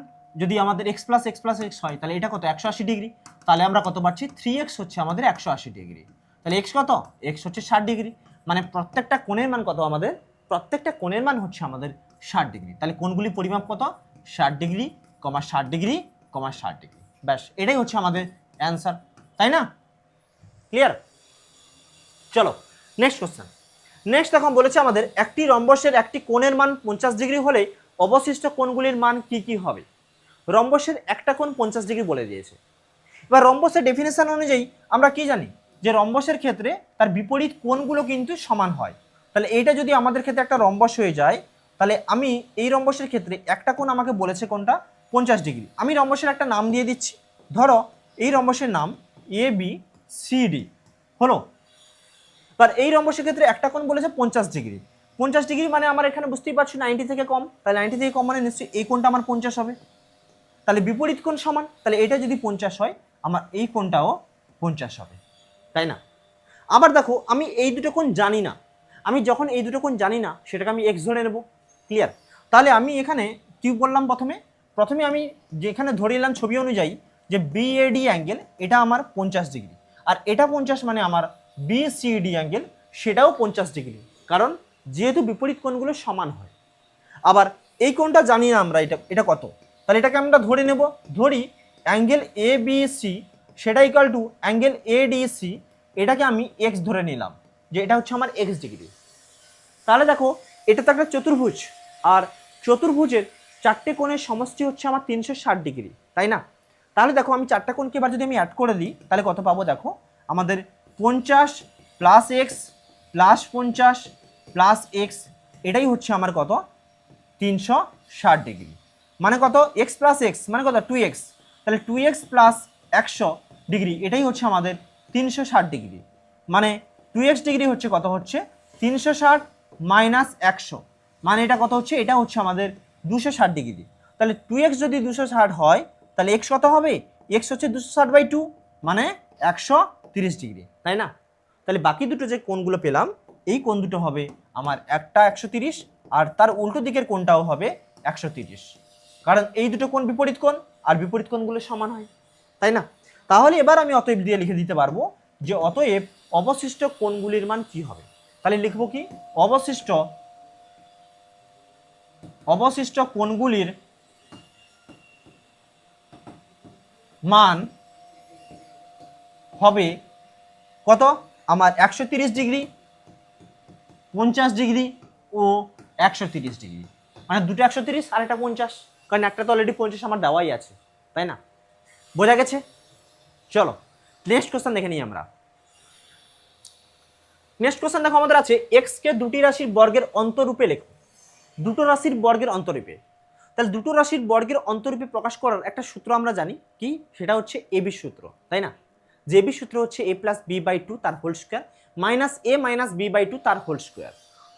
যদি আমাদের x plus x plus x হয়, তাহলে এটা কত? 180 ডিগ্রি। তাহলে আমরা কত পাচ্ছি? 3x হচ্ছে আমাদের 180 ডিগ্রি। তাহলে এক্স কত? এক্স হচ্ছে 60 ডিগ্রি। মানে প্রত্যেকটা কোণের মান কত আমাদের? প্রত্যেকটা কোণের মান হচ্ছে আমাদের 60 ডিগ্রি। তাহলে কোণগুলি পরিমাপ কত? 60 ডিগ্রি, 60 ডিগ্রি, 60 ডিগ্রি। ব্যাস, এটাই হচ্ছে আমাদের অ্যান্সার, তাই না? ক্লিয়ার? চলো নেক্সট কোশ্চেন। নেক্সট এখন বলেছে আমাদের একটি রম্বসের একটি কোণের মান 50 ডিগ্রি হলে অবশিষ্ট কোণগুলির মান কি কি হবে? রম্বসের একটা কোণ 50 ডিগ্রি বলে দিয়েছে। এবার রম্বসের ডেফিনেশন অনুযায়ী আমরা কি জানি যে রম্বসের ক্ষেত্রে তার বিপরীত কোণগুলো কিন্তু সমান হয়। তাহলে এইটা যদি আমাদের ক্ষেত্রে একটা রম্বস হয়ে যায়, তাহলে আমি এই রম্বসের ক্ষেত্রে একটা কোণ আমাকে বলেছে কোনটা? 50 ডিগ্রি। আমি রম্বসের একটা নাম দিয়ে দিচ্ছি। ধরো এই রম্বসের নাম এ বি সি ডি হলো। এবার এই রম্বসের ক্ষেত্রে একটা কোণ বলেছে 50 ডিগ্রি। 50 ডিগ্রি মানে আমার এখানে বুঝতেই পারছি 90 থেকে কম। তাহলে 90 থেকে কম মানে নিশ্চয়ই এই কোণটা আমার 50 হবে। তাহলে বিপরীত কোণ সমান, তাহলে এটা যদি 50 হয় আমার এই কোণটাও 50 হবে, তাই না? আবার দেখো আমি এই দুটো কোণ জানি না। আমি যখন এই দুটো কোণ জানি না সেটাকে আমি এক্স ধরে নেব। ক্লিয়ার? তাহলে আমি এখানে কি বললাম? প্রথমে আমি যেখানে ধরে নিলাম ছবি অনুযায়ী যে বিএডি অ্যাঙ্গেল এটা আমার 50 ডিগ্রি, আর এটা 50 মানে আমার বিসিডি অ্যাঙ্গেল সেটাও 50 ডিগ্রি, কারণ যেহেতু বিপরীত কোণগুলো সমান হয়। আবার এই কোণটা জানি না আমরা এটা কত, তাহলে এটাকে আমরা ধরে নেব। ধরি অ্যাঙ্গেল এ বি সি সেটা equal to angle a d c, এটাকে আমি এক্স ধরে নিলাম যে এটা হচ্ছে আমার এক্স ডিগ্রি। তাহলে দেখো এটা তো একটা চতুর্ভুজ, আর চতুর্ভুজের চারটে কোণের সমষ্টি হচ্ছে আমার 360 ডিগ্রি, তাই না? তাহলে দেখো আমি চারটা কোণকে এবার যদি আমি অ্যাড করে দিই তাহলে কত পাবো? দেখো আমাদের 50 plus x plus 50 plus x এটাই হচ্ছে আমার কত? 360 ডিগ্রি। মানে কত? এক্স প্লাস এক্স মানে কত? 2x। তাহলে 2x প্লাস 100 ডিগ্রি এটাই হচ্ছে আমাদের 360 ডিগ্রি। মানে 2x ডিগ্রি হচ্ছে কত? হচ্ছে 360 মাইনাস 100, মানে এটা কত হচ্ছে? এটা হচ্ছে আমাদের 260 ডিগ্রি। তাহলে 2x যদি 260 হয় তাহলে x কত হবে? x হচ্ছে 260/2 মানে 130 ডিগ্রি, তাই না? তাহলে বাকি দুটো যে কোণগুলো পেলাম এই কোণ দুটো হবে আমার একটা 130 আর তার উল্টো দিকের কোণটাও হবে 130, কারণ এই দুটো কোণ বিপরীত কোণ আর বিপরীত কোণগুলো সমান হয়, তাই না? তাহলে এবার আমি অতএব দিয়ে লিখে দিতে পারবো যে অতএব অবশিষ্ট কোণগুলির মান কি হবে। তাহলে লিখবো কি? অবশিষ্ট কোণগুলির মান হবে কত? আমার 130 ডিগ্রি, 50 ডিগ্রি ও 130 ডিগ্রি। মানে দুটো 130 আর একটা 50, কারণ একটা তো অলরেডি 50 আমার দেওয়াই আছে, তাই না? বোঝা গেছে? চলো নেক্সট কোশ্চেন দেখে নিই আমরা। নেক্সট কোশ্চেন দেখো আমাদের আছে এক্স কে দুটি রাশির বর্গের অন্তরূপে লেখো। দুটো রাশির বর্গের অন্তরূপে। তাহলে দুটো রাশির বর্গের অন্তরূপে প্রকাশ করার একটা সূত্র আমরা জানি কি? সেটা হচ্ছে এবি সূত্র, তাই না? যে এবি সূত্র হচ্ছে a plus B by two তার whole square minus A minus B by two তার হোল স্কোয়ার।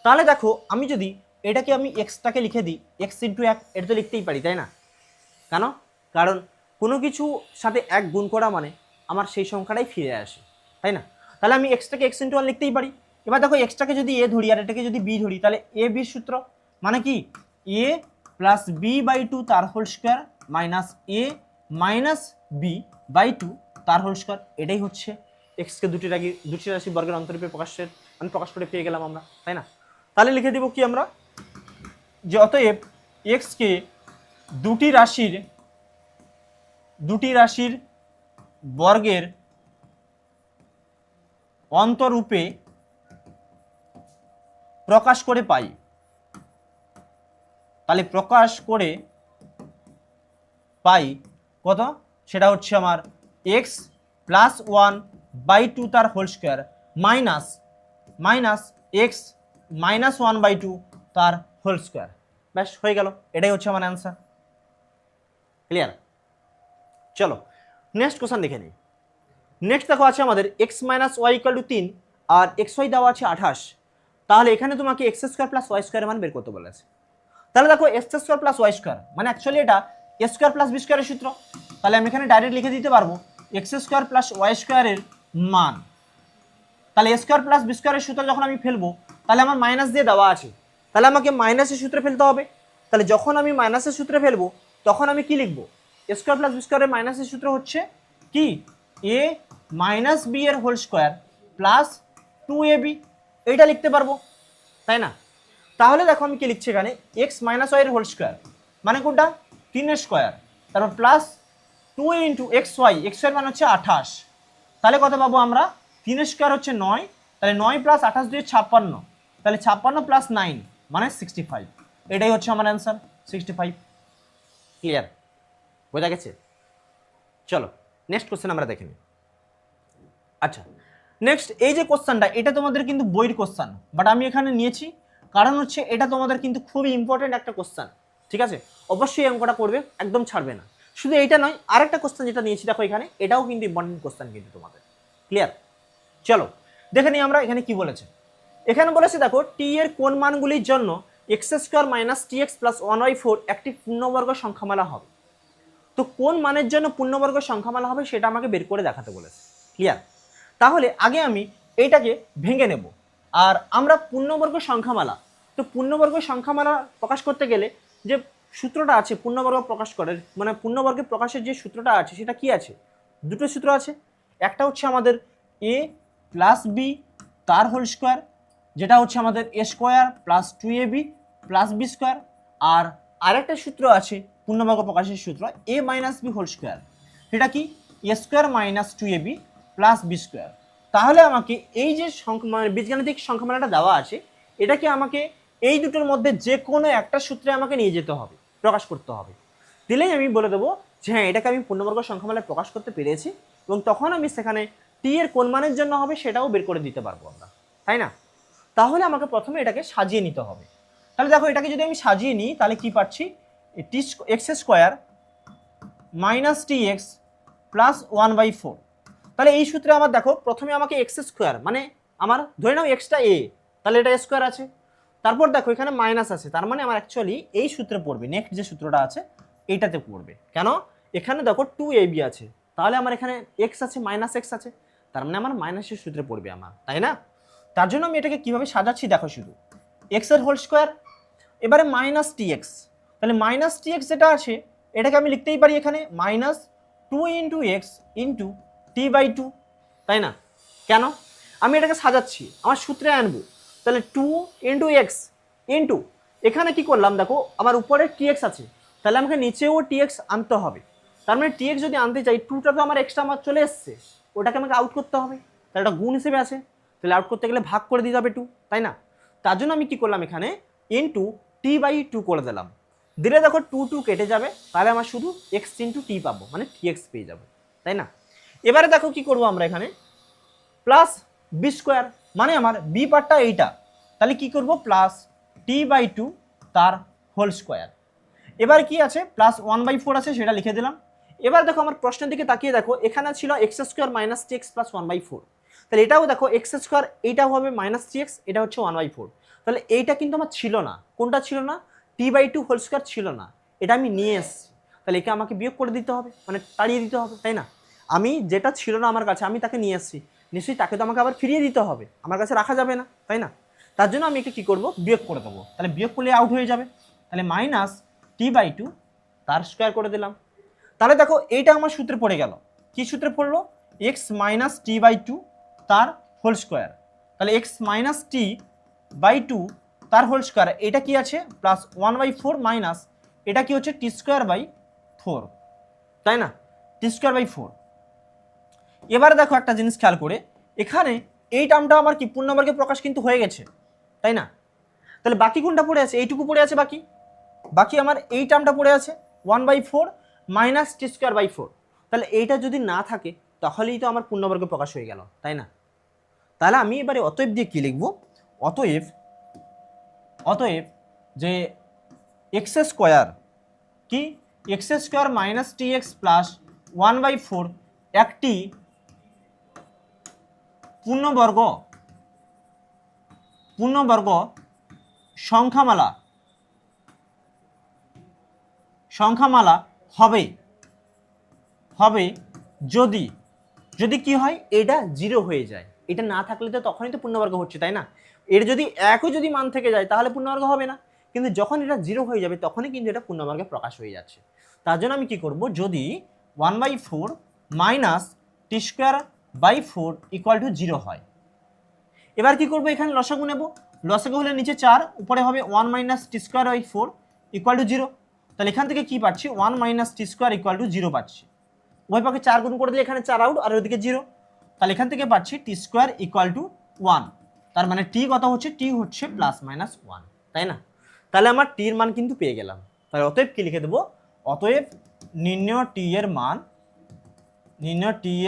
তাহলে দেখো আমি যদি এটাকে আমি এক্সটাকে লিখে দিই এক্স ইন্টু এক, এটা তো লিখতেই পারি, তাই না? কেন? কারণ কোনো কিছু সাথে এক গুণ করা মানে আমার সেই সংখ্যাটাই ফিরে আসে, তাই না? তাহলে আমি এক্সটাকে এক্স ইন্টু ওয়ান লিখতেই পারি। এবার দেখো এক্সটাকে যদি এ ধরি আর এটাকে যদি বি ধরি, তাহলে এ বি সূত্র মানে কি? এ প্লাস বি বাই টু তার whole square minus A minus B by two তার হোল স্কোয়ার। এটাই হচ্ছে এক্সকে দুটি রাশি বর্গের অন্তরূপে প্রকাশ করে পেয়ে গেলাম আমরা, তাই না? তাহলে লিখে দেব কি আমরা? যে অতএব এক্সকে দুটি রাশির বর্গের অন্তরূপে প্রকাশ করে পাই। তাহলে প্রকাশ করে পাই কত? সেটা হচ্ছে আমার এক্স প্লাস 1/2 তার whole square minus x minus 1/2 তার হোল স্কোয়ার। ব্যাস হয়ে গেল, এটাই হচ্ছে আমার অ্যান্সার। ক্লিয়ার? চলো নেক্সট কোশ্চেন দেখে নিই। নেক্সট দেখো আছে আমাদের x minus y equal to 3 আর এক্স ওয়াই দেওয়া আছে 28। তাহলে এখানে তোমাকে এক্স স্কোয়ার প্লাস ওয়াই স্কোয়ারের মান বের করতে বলেছে। তাহলে দেখো x square plus y square মানে অ্যাকচুয়ালি এটা এ স্কোয়ার প্লাস বি স্কোয়ারের সূত্র। তাহলে আমি এখানে ডাইরেক্ট লিখে দিতে পারবো এক্স স্কোয়ার প্লাস ওয়াই স্কোয়ারের মান। তাহলে এ স্কোয়ার প্লাস বি স্কোয়ারের সূত্র যখন আমি ফেলবো তাহলে আমার মাইনাস দিয়ে দেওয়া আছে, তাহলে আমাকে মাইনাসের সূত্রে ফেলতে হবে। তাহলে যখন আমি মাইনাসের সূত্রে ফেলবো তখন আমি কি লিখবো, এ স্কোয়ার প্লাস বি স্কোয়ারের মাইনাসের সূত্র হচ্ছে কি এ মাইনাস বি এর হোল স্কোয়ার প্লাস 2ab, এইটা লিখতে পারবো, তাই না? তাহলে দেখো আমি কি লিখছি এখানে এক্স মাইনাস ওয়াই এর হোল স্কোয়ার মানে কোনটা 3 স্কোয়ার, তারপর প্লাস 2 ইন্টু এক্স ওয়াই মানে হচ্ছে 28। তাহলে কত পাবো আমরা 3 স্কোয়ার হচ্ছে 9, তাহলে 9 প্লাস 28 দিয়ে 56, তাহলে 56 প্লাস 9 মানে 65। এটাই হচ্ছে আমার অ্যান্সার 65। ক্লিয়ার, বোঝা গেছে? চলো নেক্সট কোশ্চেন আমরা দেখে নিই। আচ্ছা নেক্সট এই যে কোশ্চেনটা এটা তোমাদের কিন্তু বইয়ের কোশ্চেন, বাট আমি এখানে নিয়েছি কারণ হচ্ছে এটা তোমাদের কিন্তু খুবই ইম্পর্টেন্ট একটা কোশ্চেন, ঠিক আছে? অবশ্যই অঙ্কটা করবে, একদম ছাড়বে না। শুধু এইটা নয়, আরেকটা কোশ্চেন যেটা নিয়েছি দেখো এখানে, এটাও কিন্তু ইম্পর্টেন্ট কোশ্চেন কিন্তু তোমাদের। ক্লিয়ার, চলো দেখে নিই আমরা এখানে কি বলেছে। এখানে বলেছে দেখো টি এর কোন মানগুলির জন্য x square minus T X plus 1/4 একটি পূর্ণবর্গ সংখ্যামালা হবে। তো কোন মানের জন্য পূর্ণবর্গ সংখ্যামালা হবে সেটা আমাকে বের করে দেখাতে বলেছে। ক্লিয়ার, তাহলে আগে আমি এইটাকে ভেঙে নেব। আর আমরা পূর্ণবর্গ সংখ্যামালা, তো পূর্ণবর্গ সংখ্যামালা প্রকাশ করতে গেলে যে সূত্রটা আছে পূর্ণবর্গ প্রকাশ করার, মানে পূর্ণবর্গে প্রকাশের যে সূত্রটা আছে সেটা কি আছে, দুটো সূত্র আছে। একটা হচ্ছে আমাদের এ প্লাস বি তার হোল স্কোয়ার, যেটা হচ্ছে আমাদের A square plus 2ab plus B square, আর আরেকটা সূত্র আছে পূর্ণবর্গ প্রকাশের সূত্র A minus B whole square, সেটা কি A square minus 2ab plus B square. তাহলে আমাকে এই যে মানে বীজগাণিতিক সংখ্যামালাটা দেওয়া আছে এটাকে আমাকে এই দুটোর মধ্যে যে কোনো একটা সূত্রে আমাকে নিয়ে যেতে হবে, প্রকাশ করতে হবে। দিলেই আমি বলে দেবো যে হ্যাঁ এটাকে আমি পূর্ণবর্গ সংখ্যামালায় প্রকাশ করতে পেরেছি, এবং তখন আমি সেখানে টি এর কোন মানের জন্য হবে সেটাও বের করে দিতে পারবো আমরা, তাই না? তাহলে আমাকে প্রথমে এটাকে সাজিয়ে নিতে হবে। তাহলে দেখো এটাকে যদি আমি সাজিয়ে নিই তাহলে কি পাচ্ছি, T X square minus T X plus 1/4। তাহলে এই সূত্রে আমার দেখো প্রথমে আমাকে এক্স স্কোয়ার মানে আমার ধরে নাও এক্সটা এ, তাহলে এটা স্কোয়ার আছে, তারপর দেখো এখানে মাইনাস আছে, তার মানে আমার অ্যাকচুয়ালি এই সূত্রে পড়বে, নেক্সট যে সূত্রটা আছে এইটাতে পড়বে। কেন, এখানে দেখো 2ab আছে, তাহলে আমার এখানে এক্স আছে মাইনাস এক্স আছে, তার মানে আমার মাইনাসের সূত্রে পড়বে আমার, তাই না? তার জন্য আমি এটাকে কিভাবে সাজাচ্ছি দেখো, শুধু এক্স এর হোল স্কোয়ার, এবারে মাইনাস টি এক্স, তাহলে মাইনাস টি এক্স যেটা আছে এটাকে আমি লিখতেই পারি এখানে minus 2 into x into t/2, তাই না? কেন, আমি এটাকে সাজাচ্ছি আমার সূত্রে আনবো, তাহলে 2 ইন্টু এক্স ইন্টু এখানে কি করলাম দেখো আমার উপরে tx আছে, তাহলে আমাকে নিচেও tx আনতে হবে। তার মানে tx যদি আনতে চাই 2টা তো আমার এক্সট্রা আমার চলে এসছে, ওটাকে আমাকে আউট করতে হবে, তাহলে এটা গুণ হিসেবে আছে, তাহলে আউট করতে গেলে ভাগ করে দিতে হবে 2, তাই না? তার জন্য আমি কি করলাম এখানে ইন্টু t/2 করে দিলাম, দিলে দেখো 2 কেটে যাবে, তাহলে আমার শুধু x ইন্টু টি পাবো, মানে tx পেয়ে যাবো, তাই না? এবারে দেখো কি করবো আমরা এখানে প্লাস বি স্কোয়ার, মানে আমার বি পার্টটা এইটা, তাহলে কি করব প্লাস t/2 তার হোল স্কোয়ার। এবার কি আছে প্লাস 1/4 আছে সেটা লিখে দিলাম। এবার দেখো আমার প্রশ্নের দিকে তাকিয়ে দেখো, এখানে ছিল x square minus T X plus 1/4, তাহলে এটাও দেখো এক্স স্কোয়ার, এইটাও হবে মাইনাস টি এক্স, এটা হচ্ছে 1/4, তাহলে এইটা কিন্তু আমার ছিল না, কোনটা ছিল না, t/2 হোল স্কোয়ার ছিল না, এটা আমি নিয়ে এসেছি, তাহলে একে আমাকে বিয়োগ করে দিতে হবে, মানে তাড়িয়ে দিতে হবে, তাই না? আমি যেটা ছিল না আমার কাছে আমি তাকে নিয়ে এসেছি, নিশ্চয়ই তাকে তো আমাকে আবার ফিরিয়ে দিতে হবে, আমার কাছে রাখা যাবে না, তাই না? তার জন্য আমি একে কী করবো বিয়োগ করে দেবো, তাহলে বিয়োগ করলে আউট হয়ে যাবে, তাহলে মাইনাস t/2 তার স্কোয়ার করে দিলাম। তাহলে দেখো এইটা আমার সূত্রে পড়ে গেল, কি সূত্রে পড়লো, এক্স মাইনাস t/2 তার হোল স্কোয়ার, তাহলে এক্স মাইনাস t/2 তার হোল স্কোয়ার, এটা কি আছে প্লাস 1/4 মাইনাস এটা কি হচ্ছে t²/4, তাই না? t²/4। এবারে দেখো একটা জিনিস খেয়াল করে, এখানে এই টার্মটা আমার কি পূর্ণবর্গে প্রকাশ কিন্তু হয়ে গেছে, তাই না? তাহলে বাকি কোনটা পড়ে আছে, এইটুকু পড়ে আছে, বাকি আমার এই টার্মটা পড়ে আছে 1/4 মাইনাস t²/4, তাহলে এইটা যদি না থাকে তাহলেই তো আমার পূর্ণবর্গে প্রকাশ হয়ে গেল, তাই না? তাহলে আমি এবারে অতএব দিয়ে কি লিখবো, অতএব যে এক্স স্কোয়ার কি x square minus T X plus 1/4 একটি পূর্ণবর্গ পূর্ণবর্গ সংখ্যামালা হবে যদি যদি কি হয়, এটা 0 হয়ে যায়। এটা না থাকলে তো তখনই তো পূর্ণবর্গ হচ্ছে, তাই না? এর যদি একও যদি মান থেকে যায় তাহলে পূর্ণবর্গ হবে না, কিন্তু যখন এটা 0 হয়ে যাবে তখনই কিন্তু এটা পূর্ণবর্গে প্রকাশ হয়ে যাচ্ছে। তার জন্য আমি কি করব, যদি 1/4 minus t square by 4 equal to 0 হয়, এবার কি করব, এখানে লসাগু নেব। লসাগু হলে নিচে 4, উপরে হবে 1 minus t square by 4 equal to 0। তাহলে এখান থেকে কি পাচ্ছি, 1 minus t square equal to 0 পাচ্ছি। উভয় পক্ষে 4 গুণ করে দিলে এখানে 4 আউট, আর ওইদিকে 0। তাহলে এখান থেকে পাচ্ছি টি স্কোয়ার ইকুয়াল টু 1। তার মানে টি কত হচ্ছে, টি হচ্ছে প্লাস মাইনাস 1, তাই না? তাহলে আমার টির মান কিন্তু পেয়ে গেলাম। তাহলে অতএব কি লিখে দেবো, অতএব নির্ণয় টি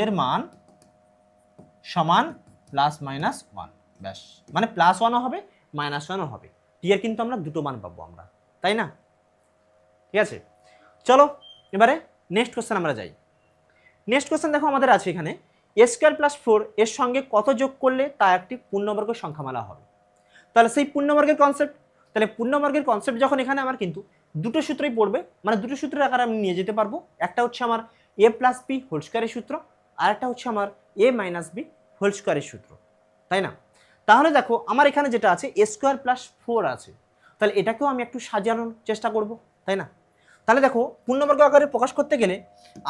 এর মান সমান প্লাস মাইনাস 1। ব্যাস, মানে প্লাস 1ও হবে মাইনাস 1ও হবে। টি এর কিন্তু আমরা দুটো মান পাবো আমরা, তাই না? ঠিক আছে, চলো এবারে নেক্সট কোশ্চেন আমরা যাই। নেক্সট কোশ্চেন দেখো আমাদের আছে এখানে, এ স্কোয়ার প্লাস 4 এর সঙ্গে কত যোগ করলে তা একটি পূর্ণবর্গ সংখ্যামালা হবে। তাহলে সেই পূর্ণবর্গের কনসেপ্ট, তাহলে পূর্ণবর্গের কনসেপ্ট যখন এখানে আমার কিন্তু দুটো সূত্রই পড়বে, মানে দুটো সূত্রের আকারে আমি নিয়ে যেতে পারবো। একটা হচ্ছে আমার এ প্লাস বি হোল স্কোয়ারের সূত্র, আর একটা হচ্ছে আমার এ মাইনাস বি হোল স্কোয়ারের সূত্র, তাই না? তাহলে দেখো আমার এখানে যেটা আছে এ স্কোয়ার প্লাস 4 আছে, তাহলে এটাকেও আমি একটু সাজানোর চেষ্টা করব, তাই না? তাহলে দেখো পূর্ণবর্গ আকারে প্রকাশ করতে গেলে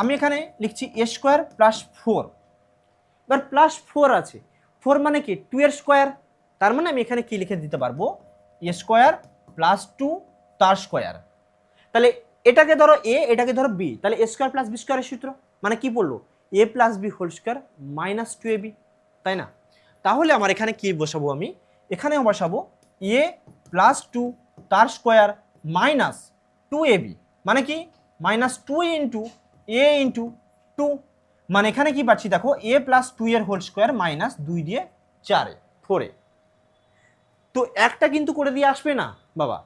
আমি এখানে লিখছি এ স্কোয়ার প্লাস 4। এবার প্লাস 4 আছে, 4 মানে কি 2 এর স্কোয়ার, তার মানে আমি এখানে কি লিখে দিতে পারবো, এ স্কোয়ার প্লাস 2 তার স্কোয়ার। তাহলে এটাকে ধরো এ, এটাকে ধরো বি, তাহলে এ স্কোয়ার প্লাস বি স্কোয়ারের সূত্র, মানে কি বললো, A plus B whole square minus 2ab, তাই না? তাহলে আমার এখানে কি বসাবো, আমি এখানেও বসাবো এ প্লাস 2 তার স্কোয়ার মাইনাস 2ab, মানে কি মাইনাস 2 ইন্টু এ ইন্টু 2, মানে এখানে কি পাচ্ছি দেখো এ প্লাস 2 এর হোল স্কোয়ার মাইনাস 2 দিয়ে 4 4। তো একটা কিন্তু করে দিয়ে আসবে না বাবা,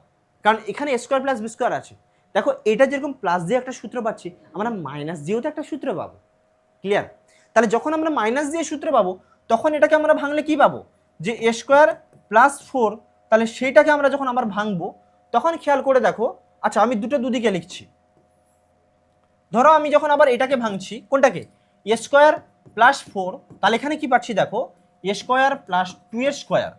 কারণ এখানে স্কোয়ার প্লাস বি স্কোয়ার আছে। দেখো এটা যেরকম প্লাস দিয়ে একটা সূত্র পাচ্ছি, আমরা মাইনাস দিয়েও তো একটা সূত্র পাবো, ক্লিয়ার? তাহলে যখন আমরা মাইনাস দিয়ে সূত্র পাবো তখন এটাকে আমরা ভাঙলে কি পাবো, যে এ স্কোয়ার প্লাস 4, তাহলে সেইটাকে আমরা যখন আবার ভাঙবো তখন খেয়াল করে দেখো, আচ্ছা আমি দুদিকে লিখছি। ধরো আমি যখন আবার এটাকে ভাঙছি, কোনটাকে, এ স্কোয়ার প্লাস 4, তাহলে এখানে কি পাচ্ছি দেখো এ স্কোয়ার প্লাস 2 এর স্কোয়ার,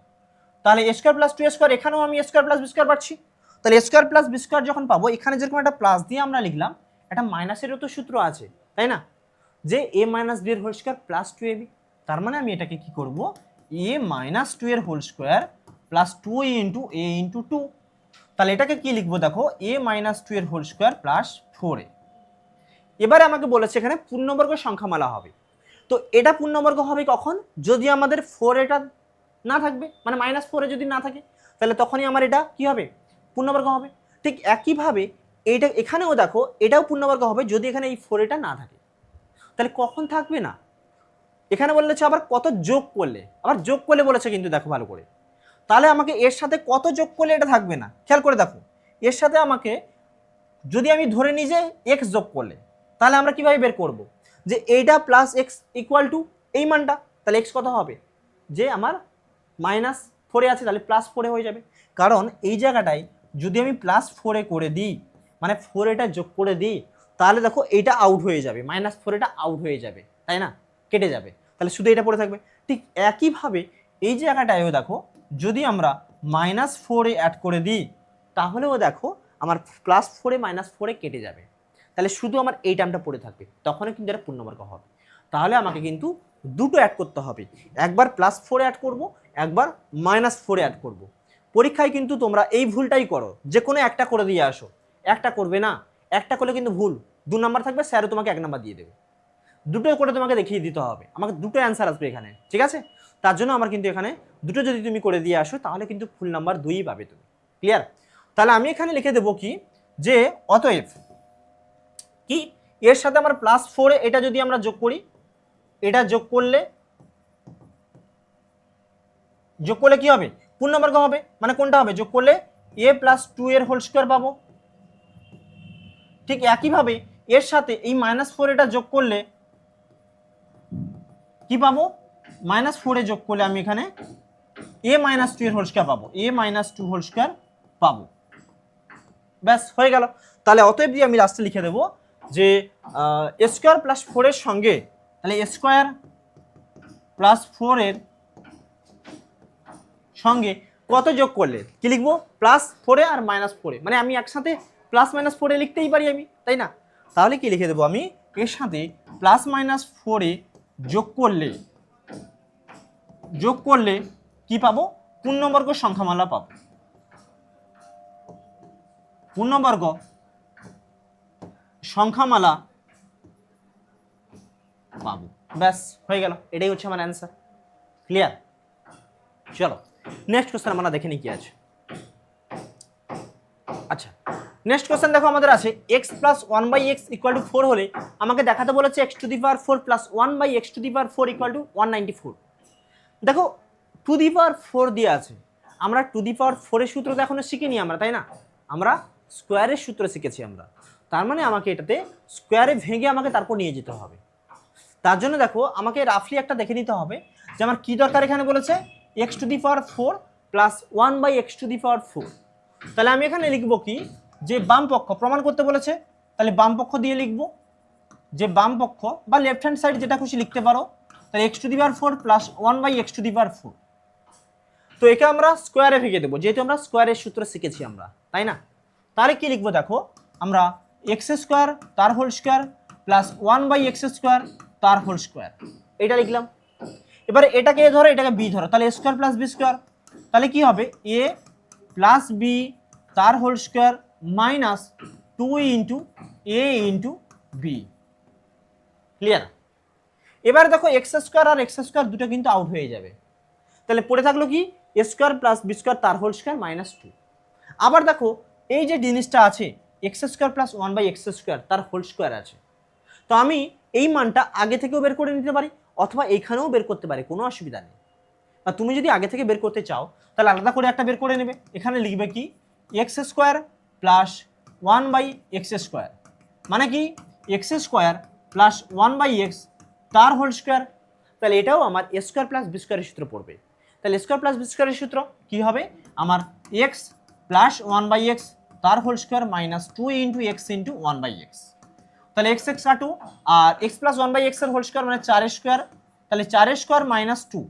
তাহলে এ স্কোয়ার প্লাস 2 এর স্কোয়ার, এখানেও আমি স্কোয়ার প্লাস বি স্কোয়ার পাচ্ছি। তাহলে A square plus B square যখন পাবো, এখানে যেরকম একটা প্লাস দিয়ে আমরা লিখলাম, একটা মাইনাসেরও তো সূত্র আছে, তাই না? যে এ মাইনাস বি এর হোল স্কোয়ার প্লাস 2ab, তার মানে আমি এটাকে কি করব, এ মাইনাস 2 এর whole square plus 2 into A into 2। তাহলে এটাকে কি লিখবো দেখো, এ মাইনাস 2 এর হোল স্কোয়ার প্লাস 4a। এবারে আমাকে বলেছে এখানে পূর্ণবর্গ সংখ্যামালা হবে। তো এটা পূর্ণবর্গ হবে কখন, যদি আমাদের 4 এটা না থাকবে, মানে মাইনাস 4 যদি না থাকে, তাহলে তখনই আমার এটা কি হবে, পূর্ণবর্গ হবে। ঠিক একইভাবে এইটা এখানেও দেখো এটাও পূর্ণবর্গ হবে যদি এখানে এই 4 এটা না থাকে। তাহলে কখন থাকবে না, এখানে বলেছে আবার কত যোগ করলে, আবার যোগ করলে বলেছে কিন্তু দেখো ভালো করে। তাহলে আমাকে এর সাথে কত যোগ করলে এটা থাকবে না, খেয়াল করে দেখো। এর সাথে আমাকে যদি আমি ধরে নিই যে এক্স যোগ করলে, তাহলে আমরা কিভাবে বের করব, যে এইটা প্লাস এক্স ইকুয়াল টু এই মানটা, তাহলে এক্স কত হবে, যে আমার মাইনাস 4 আছে, তাহলে প্লাস 4 হয়ে যাবে। কারণ এই জায়গাটায় যদি আমি প্লাস 4 করে দিই, মানে 4 এটা যোগ করে দিই, তাহলে দেখো এইটা আউট হয়ে যাবে, মাইনাস 4 এটা আউট হয়ে যাবে, তাই না, কেটে যাবে, তাহলে শুধু এটা পড়ে থাকবে। ঠিক একইভাবে এই জায়গাটায়ও দেখো যদি আমরা মাইনাস 4 অ্যাড করে দিই, তাহলেও দেখো আমার প্লাস 4 মাইনাস 4 কেটে যাবে, তাহলে শুধু আমার এই টার্মটা পড়ে থাকবে, তখনই কিন্তু এটা পূর্ণবর্গ হবে। তাহলে আমাকে কিন্তু দুটো অ্যাড করতে হবে, একবার প্লাস 4 অ্যাড করব, একবার মাইনাস 4 অ্যাড করব। পরীক্ষায় কিন্তু তোমরা এই ভুলটাই করো, যে কোনো একটা করে দিয়ে আসো, একটা করবে না, একটা করলে কিন্তু ভুল, 2 নাম্বার থাকবে, স্যারও তোমাকে 1 নাম্বার দিয়ে দেবে। দুটো করে তোমাকে দেখিয়ে দিতে হবে, আমাকে দুটো অ্যান্সার আসবে এখানে, ঠিক আছে? তার জন্য আমার কিন্তু এখানে দুটো যদি তুমি করে দিয়ে আসো তাহলে কিন্তু ফুল নাম্বার 2ই পাবে তুমি, ক্লিয়ার? তাহলে আমি এখানে লিখে দেবো কি, যে অতএব কি এর সাথে আমার প্লাস 4 এটা যদি আমরা যোগ করি, এটা যোগ করলে কি হবে, পূর্ণবর্গ হবে। মানে কোনটা হবে, যোগ করলে এ প্লাস 2 এর হোল স্কোয়ার পাবো। ঠিক একইভাবে এর সাথে এই মাইনাস 4 এটা যোগ করলে কি পাবো, মাইনাস 4 যোগ করলে আমি এখানে এ মাইনাস টু এর হোল স্কোয়ার পাবো, এ মাইনাস টু হোল স্কোয়ার পাবো। ব্যাস হয়ে গেল। তাহলে অতএব দিয়ে আমি লাস্টে লিখে দেবো যে এ স্কোয়ার প্লাস ফোরের সঙ্গে, তাহলে এ স্কোয়ার প্লাস ফোরের সঙ্গে কত যোগ করলে কি লিখবো, প্লাস ফোরে আর মাইনাস ফোরে, মানে আমি একসাথে প্লাস মাইনাস ফোরে লিখতেই পারি আমি, তাই না? তাহলে কি লিখে দেবো আমি, এর সাথে প্লাস মাইনাস ফোরে যোগ করলে কি পাবো, পূর্ণবর্গ সংখ্যামালা পাবো, পূর্ণবর্গ সংখ্যামালা পাবো। ব্যাস হয়ে গেল, এটাই হচ্ছে আমার অ্যান্সার। ক্লিয়ার? চলো নেক্সট কোশ্চেন আমরা দেখে নিই কি আছে। আচ্ছা নেক্সট কোশ্চেন দেখো আমাদের আছে x plus one by x equal to four হলে আমাকে দেখাতে বলেছে x to the power four plus one by x to the power four equal to 194। দেখো টু দি পাওয়ার ফোর দিয়ে আছে, আমরা টু দি পাওয়ার ফোরের সূত্র তো এখনো শিখিনি আমরা, তাই না? আমরা স্কোয়ারের সূত্র শিখেছি আমরা, তার মানে আমাকে এটাতে স্কোয়ারে ভেঙে আমাকে তারপর নিয়ে যেতে হবে। তার জন্য দেখো আমাকে রাফলি একটা দেখে নিতে হবে যে আমার কী দরকার। এখানে বলেছে x to the power four plus one by x to the power four, তাহলে আমি এখানে লিখবো কি, যে বাম পক্ষ প্রমাণ করতে বলেছে, তাহলে বাম পক্ষ দিয়ে লিখবো, যে বাম পক্ষ বা লেফট হ্যান্ড সাইড যেটা খুশি লিখতে পারো, তাহলে x to the power four plus one by x to the power four. তো একে আমরা স্কোয়ারে ভেঙে দেবো, যেহেতু আমরা স্কোয়ারের সূত্র শিখেছি আমরা, তাই না? তাহলে কি লিখবো দেখো, আমরা এক্স স্কোয়ার তার whole square plus one by x square তার হোল স্কোয়ার, এটা লিখলাম। এবারে এটাকে এ ধরো, এটাকে বি ধরো, তাহলে A square plus B square, তাহলে কি হবে এ প্লাস বি তার whole square minus two into A into B. Clear? এবারে দেখো এক্স স্কোয়ার আর এক্স স্কোয়ার দুটো কিন্তু আউট হয়ে যাবে, তাহলে পড়ে থাকলো কি A square plus B square তার হোল স্কোয়ার মাইনাস টু। আবার দেখো এই যে জিনিসটা আছে x square plus one by x square তার হোল স্কোয়ার আছে, তো আমি এই মানটা আগে থেকেও বের করে নিতে পারি অথবা এইখানেও বের করতে পারি, কোনো অসুবিধা নেই। আর তুমি যদি আগে থেকে বের করতে চাও তাহলে আলাদা করে একটা বের করে নেবে, এখানে লিখবে কি x square plus one by x square, মানে কি x square plus one by x তার হোল স্কোয়ার। তাহলে এটাও আমার এ স্কোয়ার প্লাস বি স্কোয়ারের সূত্র পড়বে। তাহলে স্কোয়ার প্লাস বি স্কোয়ারের সূত্র কি হবে, আমার X plus one by x তার whole square minus two into x into one by x. তাহলে এক্স এক্স কাটু, আর X plus one by x এর হোল স্কোয়ার মানে চার স্কোয়ার, তাহলে চার স্কোয়ার মাইনাস টু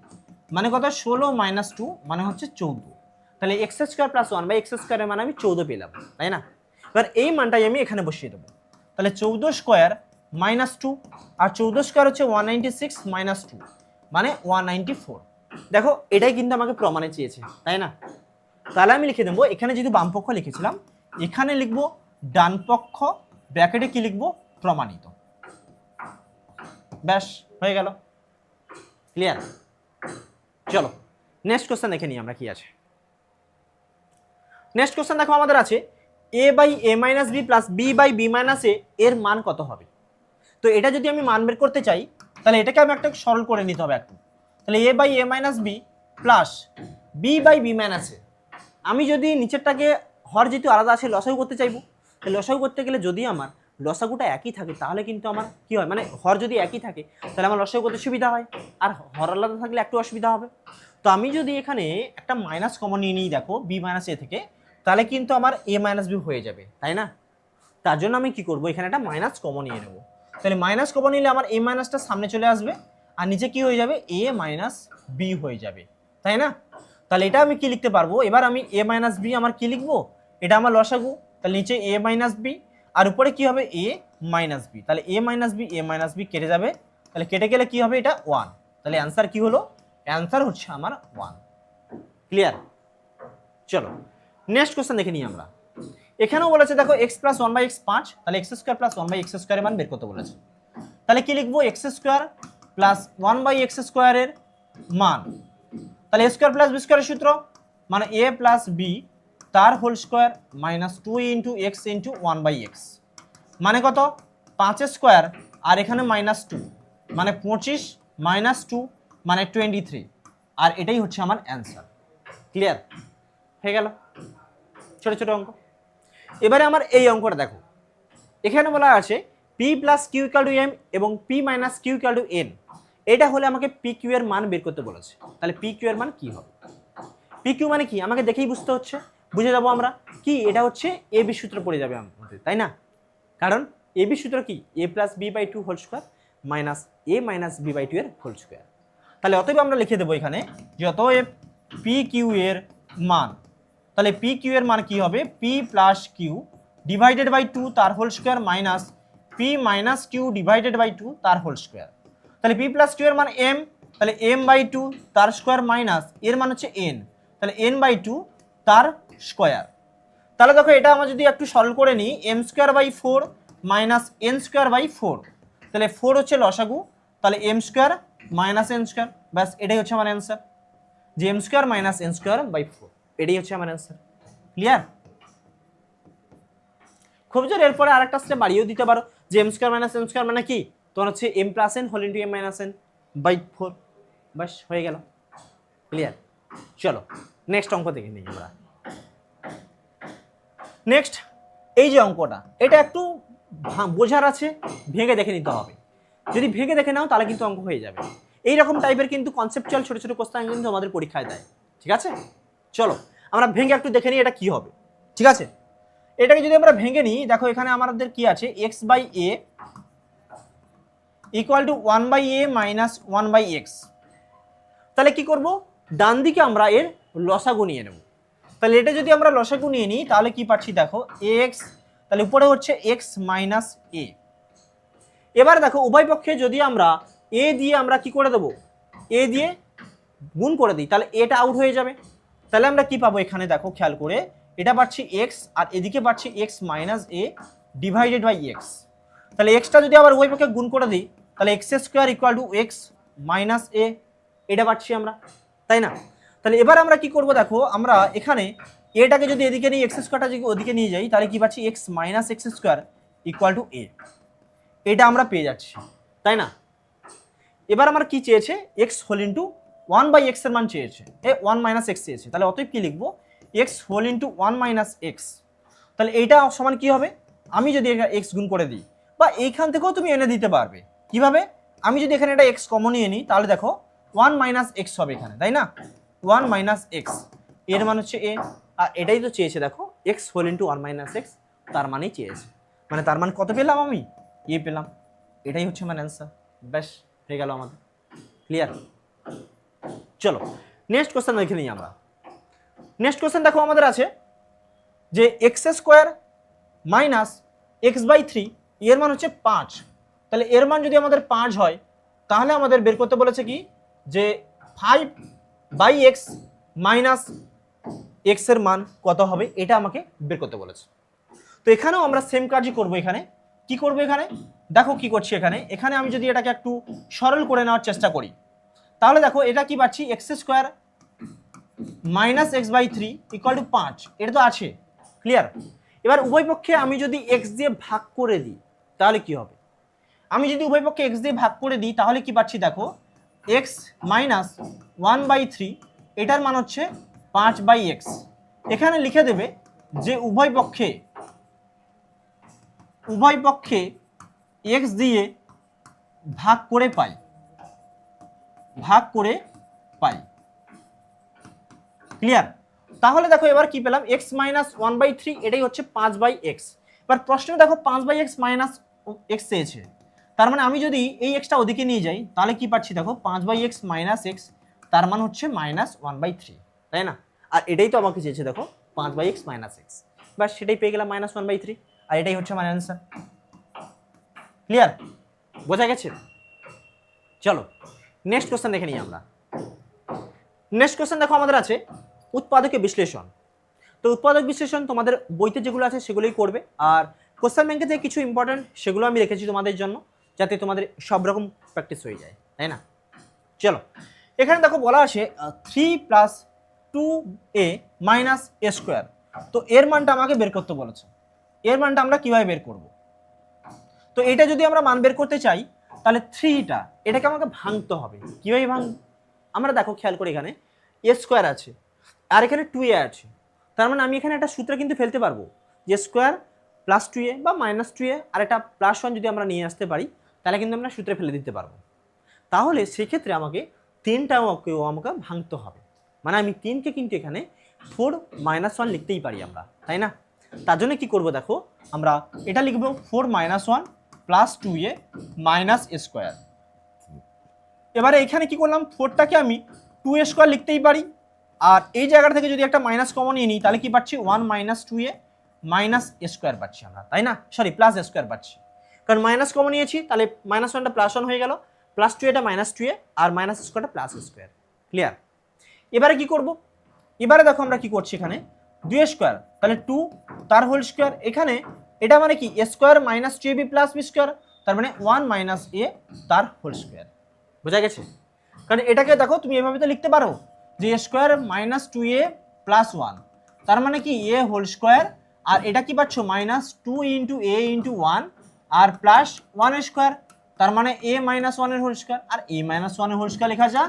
মানে কত, 16 মাইনাস টু মানে হচ্ছে 14। তাহলে x square plus one by x স্কোয়ারের মানে আমি 14 পেলাম, তাই না? এবার এই মানটাই আমি এখানে বসিয়ে দেবো, তাহলে 14 স্কোয়ার মাইনাস টু, আর 14 স্কোয়ার হচ্ছে 196 মাইনাস টু মানে 194। দেখো এটাই কিন্তু আমাকে প্রমাণে চেয়েছে, তাই না? তাহলে আমি লিখে দেবো, এখানে যদি বাম পক্ষ লিখেছিলাম এখানে লিখবো ডান পক্ষ, ব্র্যাকেটে কি লিখবো, প্রমাণিত। ব্যাস হয়ে গেল। ক্লিয়ার? চলো নেক্সট কোশ্চেন দেখে নিই আমরা কি আছে। নেক্সট কোশ্চেন দেখো আমাদের আছে A by A minus B plus B by B minus A এর মান কত হবে। তো এটা যদি আমি মান বের করতে চাই তাহলে এটাকে আমি একটা সরল করে নিতে হবে একটু। তাহলে A by A minus B plus B by B minus A, আমি যদি নিচেরটাকে হর যেহেতু আলাদা আছে লসাগু করতে চাইবো, তাহলে লসাগু করতে গেলে যদি আমার লসাগুটা একই থাকে তাহলে কিন্তু আমার কি হয়, মানে হর যদি একই থাকে তাহলে আমার লসাগু করতে সুবিধা হয়, আর হর আলাদা থাকলে একটু অসুবিধা হবে। তো আমি যদি এখানে একটা মাইনাস কমন নিয়ে নিই দেখো বি মাইনাস এ থেকে, তাহলে কিন্তু আমার এ মাইনাস বি হয়ে যাবে, তাই না? তার জন্য আমি কি করব, এখানে একটা মাইনাস কমন নিয়ে নেব। তাহলে মাইনাস কমন নিলে আমার এ মাইনাসটা সামনে চলে আসবে আর নিচে কি হয়ে যাবে, এ মাইনাস বি হয়ে যাবে, তাই না? তাহলে এটা আমি কি লিখতে পারবো, এবার আমি এ মাইনাস বি আমার কি লিখবো, এটা আমার লসাগু, তাহলে নিচে এ মাইনাস বি আর উপরে কি হবে এ মাইনাস বি, তাহলে এ মাইনাস বি কেটে যাবে, তাহলে কেটে গেলে কি হবে এটা 1, তাহলে অ্যান্সার কি হলো, অ্যান্সার হচ্ছে আমার 1। ক্লিয়ার? চলো নেক্সট কোশ্চেন দেখে নিই আমরা। এখানেও বলেছে দেখো x plus one by x 5, তাহলে x square plus one by x স্কোয়ারের মান বের করতে বলেছে। তাহলে কি লিখবো, x square plus one by x স্কোয়ারের মান, তাহলে এ স্কোয়ার প্লাস বি স্কোয়ারের সূত্র মানে এ প্লাস বি তার whole square minus two into x into one by x, মানে কত 5 স্কোয়ার আর এখানে মাইনাস টু মানে 25 মাইনাস টু মানে 23, আর এটাই হচ্ছে আমার অ্যান্সার। ক্লিয়ার? হয়ে গেল ছোট ছোট অঙ্ক। এবারে আমার এই অঙ্কটা দেখো, এখানে বলা আছে P plus Q equal to M এবং P minus Q equal to N, এটা হলে আমাকে পি কিউ এর মান বের করতে বলেছে। তাহলে পি কিউ এর মান কি হবে, পি কিউ মানে কি আমাকে দেখেই বুঝতে হচ্ছে, বুঝে যাবো আমরা কি এটা হচ্ছে এ বি সূত্র পড়ে যাবে আমাদের, তাই না? কারণ এ বি সূত্র কি এ plus B by two whole square minus A minus B by two এর হোল স্কোয়ার। তাহলে অতএব আমরা লিখে দেবো এখানে যে অতএব পি কিউ এর মান, তাহলে পি কিউ এর মান কি হবে P plus Q divided by two তার whole square minus P minus Q divided by two তার হোল স্কোয়ার। তাহলে পি প্লাস কিউ এর মান এম, তাহলে এম বাই টু তার স্কোয়ার মাইনাস এর মান হচ্ছে এন, তাহলে এন বাই টু তার স্কোয়ার। তাহলে দেখো এটা আমরা যদি একটু সরল করে নিই M square by four minus N square by four, তাহলে ফোর হচ্ছে লসাগু, তাহলে M square minus N square, ব্যাস এটাই হচ্ছে আমার অ্যান্সার, যে M square minus N square by four, এটাই হচ্ছে আমার অ্যান্সার। ক্লিয়ার? খুব জোর এরপরে আরেকটা স্টেপ বাড়িয়েও দিতে পারো যে M square minus N square মানে কি তোমার হচ্ছে M plus N whole into M minus N by four, বাস হয়ে গেল। ক্লিয়ার? চলো নেক্সট অঙ্ক দেখে নিই আমরা। নেক্সট এই যে অঙ্কটা এটা একটু বোঝার আছে, ভেঙে দেখে নিতে হবে, যদি ভেঙে দেখে নাও তাহলে কিন্তু অঙ্ক হয়ে যাবে। এইরকম টাইপের কিন্তু কনসেপচুয়াল ছোট ছোট কোশ্চেন কিন্তু আমাদের পরীক্ষায় দেয়, ঠিক আছে? চলো আমরা ভেঙে একটু দেখে নিই এটা কি হবে, ঠিক আছে? এটাকে যদি আমরা ভেঙে নিই, দেখো এখানে আমাদের কি আছে x by a equal to one by A minus one by x. তাহলে কি করব, ডান দিকে আমরা এর লসাগু নিয়ে নেব। তাহলে এটা যদি আমরা লসাগু নিয়ে নিই তাহলে কি পাচ্ছি দেখো এক্স, তাহলে উপরে হচ্ছে এক্স মাইনাস এ। এবার দেখো উভয় পক্ষে যদি আমরা এ দিয়ে আমরা কি করে দেবো এ দিয়ে গুণ করে দিই তাহলে এটা আউট হয়ে যাবে। তাহলে আমরা কি পাবো এখানে দেখো খেয়াল করে এটা পাচ্ছি এক্স আর এদিকে পাচ্ছি X minus A divided by x. তাহলে এক্সটা যদি আবার উভয় পক্ষে গুণ করে দিই তাহলে x square equal to X minus A, এটা পাচ্ছি আমরা, তাই না? তাহলে এবার আমরা কি করব দেখো আমরা এখানে এটাকে যদি এদিকে নিয়ে এক্স স্কোয়ারটা যদি ওদিকে নিয়ে যাই তাহলে কি পাচ্ছি X minus x square equal to A, এটা আমরা পেয়ে যাচ্ছি, তাই না? এবার আমার কি চেয়েছে x whole into one by x এর মান চেয়েছে, এ ওয়ান মাইনাস এক্স চেয়েছে, তাহলে অতএব কি লিখবো x whole into one minus x. তাহলে এইটা সমান কি হবে, আমি যদি এক্স গুণ করে দিই বা এইখান থেকেও তুমি এনে দিতে পারবে, কিভাবে? আমি যদি এখানে এটা এক্স কমন নিয়ে নিই তাহলে দেখো ওয়ান মাইনাস এক্স হবে এখানে, তাই না? ওয়ান মাইনাস এক্স এর মান হচ্ছে এ, আর এটাই তো চেয়েছে দেখো x whole into one minus x, তার মানেই চেয়েছে, মানে তার মান কত পেলাম আমি এ পেলাম, এটাই হচ্ছে আমার অ্যান্সার, ব্যাস হয়ে গেল আমাদের। ক্লিয়ার? চলো নেক্সট কোশ্চেন দেখে নিই আমরা। নেক্সট কোশ্চেন দেখো আমাদের আছে যে x square minus x by three এর মান হচ্ছে 5, তাহলে এর মান যদি আমাদের 5 হয় তাহলে আমাদের বের করতে বলেছে কি যে 5 বাই এক্স মাইনাস এক্স এর মান কত হবে, এটা আমাকে বের করতে বলেছে। তো এখানেও আমরা সেম কাজই করব। এখানে কি করব, এখানে দেখো কি করছি, এখানে এখানে আমি যদি এটাকে একটু সরল করে নেওয়ার চেষ্টা করি তাহলে দেখো এটা কি পাচ্ছি x square minus x by three equal to 5, এটা তো আছে। ক্লিয়ার? এবার উভয় পক্ষে আমি যদি এক্স দিয়ে ভাগ করে দিই তাহলে কি হবে, আমি যদি উভয় পক্ষে এক্স দিয়ে ভাগ করে দিই তাহলে কি পাচ্ছি দেখো x minus one by three, এটার মান হচ্ছে 5 বাই এক্স। এখানে লিখে দেবে যে উভয় পক্ষে এক্স দিয়ে ভাগ করে পাই, ক্লিয়ার? তাহলে দেখো এবার কি পেলাম x minus one by three, এটাই হচ্ছে 5 বাই এক্স। এবার প্রশ্নে দেখো 5 বাই এক্স মাইনাস এক্স চেয়েছে, তার মানে আমি যদি এই এক্সটা ওদিকে নিয়ে যাই তাহলে কি পাচ্ছি দেখো 5 বাই এক্স মাইনাস এক্স, তার মান হচ্ছে মাইনাস ওয়ান বাই থ্রি, তাই না? আর এটাই তো আমাকে চেয়েছে দেখো 5 বাই এক্স মাইনাস এক্স, বাস সেটাই পেয়ে গেলাম মাইনাস ওয়ান বাই থ্রি, আর এটাই হচ্ছে আমার অ্যান্সার। ক্লিয়ার? বোঝা গেছে? চলো নেক্সট কোশ্চেন দেখে নিই আমরা। নেক্সট কোশ্চেন দেখো আমাদের আছে উৎপাদকের বিশ্লেষণ। তো উৎপাদক বিশ্লেষণ তোমাদের বইতে যেগুলো আছে সেগুলোই করবে, আর কোশ্চেন ব্যাংকে থেকে কিছু ইম্পর্টেন্ট সেগুলো আমি রেখেছি তোমাদের জন্য যাতে তোমাদের সব রকম প্র্যাকটিস হয়ে যায়, তাই না? চলো এখানে দেখো বলা আছে 3 plus 2a minus a square, তো এর মানটা আমাকে বের করতে বলেছে। এর মানটা আমরা কিভাবে বের করব? তো এটা যদি আমরা মান বের করতে চাই তাহলে 3টা এটাকে আমাকে ভাঙতে হবে। কিভাবে ভাঙ, আমরা দেখো খেয়াল করে এখানে এ স্কোয়ার আছে আর এখানে 2a আছে, তার মানে আমি এখানে একটা সূত্র কিন্তু ফেলতে পারবো যে স্কোয়ার প্লাস 2a বা মাইনাস 2a আর একটা প্লাস 1 যদি আমরা নিয়ে আসতে পারি তাহলে কিন্তু আমরা সূত্রে ফেলে দিতে পারবো। তাহলে সেক্ষেত্রে আমাকে 3টাকেও আমাকে ভাঙতে হবে। মানে আমি 3কে কিন্তু এখানে 4 - 1 লিখতেই পারি আমরা, তাই না? তার জন্য কি করব দেখো, আমরা এটা লিখব 4 - 1 plus 2a minus a square. এবারে এখানে কি করলাম, 4টাকে আমি 2a স্কোয়ার লিখতেই পারি, আর এই জায়গা থেকে যদি একটা মাইনাস কমন নিয়ে নিই তাহলে কি পাচ্ছি 1 - 2a মাইনাস a স্কোয়ার পাচ্ছি আমরা, তাই না? সরি, প্লাস a স্কোয়ার পাচ্ছি, কারণ মাইনাস কমন নিয়েছি, তাহলে -1টা +1 হয়ে গেল, প্লাস 2এটা -2a আর মাইনাস স্কোয়ারটা প্লাস স্কোয়ার। ক্লিয়ার? এবারে কি করব, এবারে দেখো আমরা কি করছি, এখানে 2a স্কোয়ার তাহলে 2 তার হোল স্কোয়ার, এখানে এটা মানে কি a square minus 2ab plus b square, তার মানে 1 - a তার হোল স্কোয়ার। বোঝা গেছে? কারণ এটাকে দেখো তুমি এভাবে তো লিখতে পারো যে a square minus 2a plus 1, তার মানে কি a হোল স্কোয়ার, আর এটা কি পাচ্ছ -2 ইন্টু a ইন্টু 1 আর প্লাস 1 স্কোয়ার, তার মানে a - 1 এর হোল স্কোয়ার, আর a - 1 এর হোল স্কোয়ার লেখা যা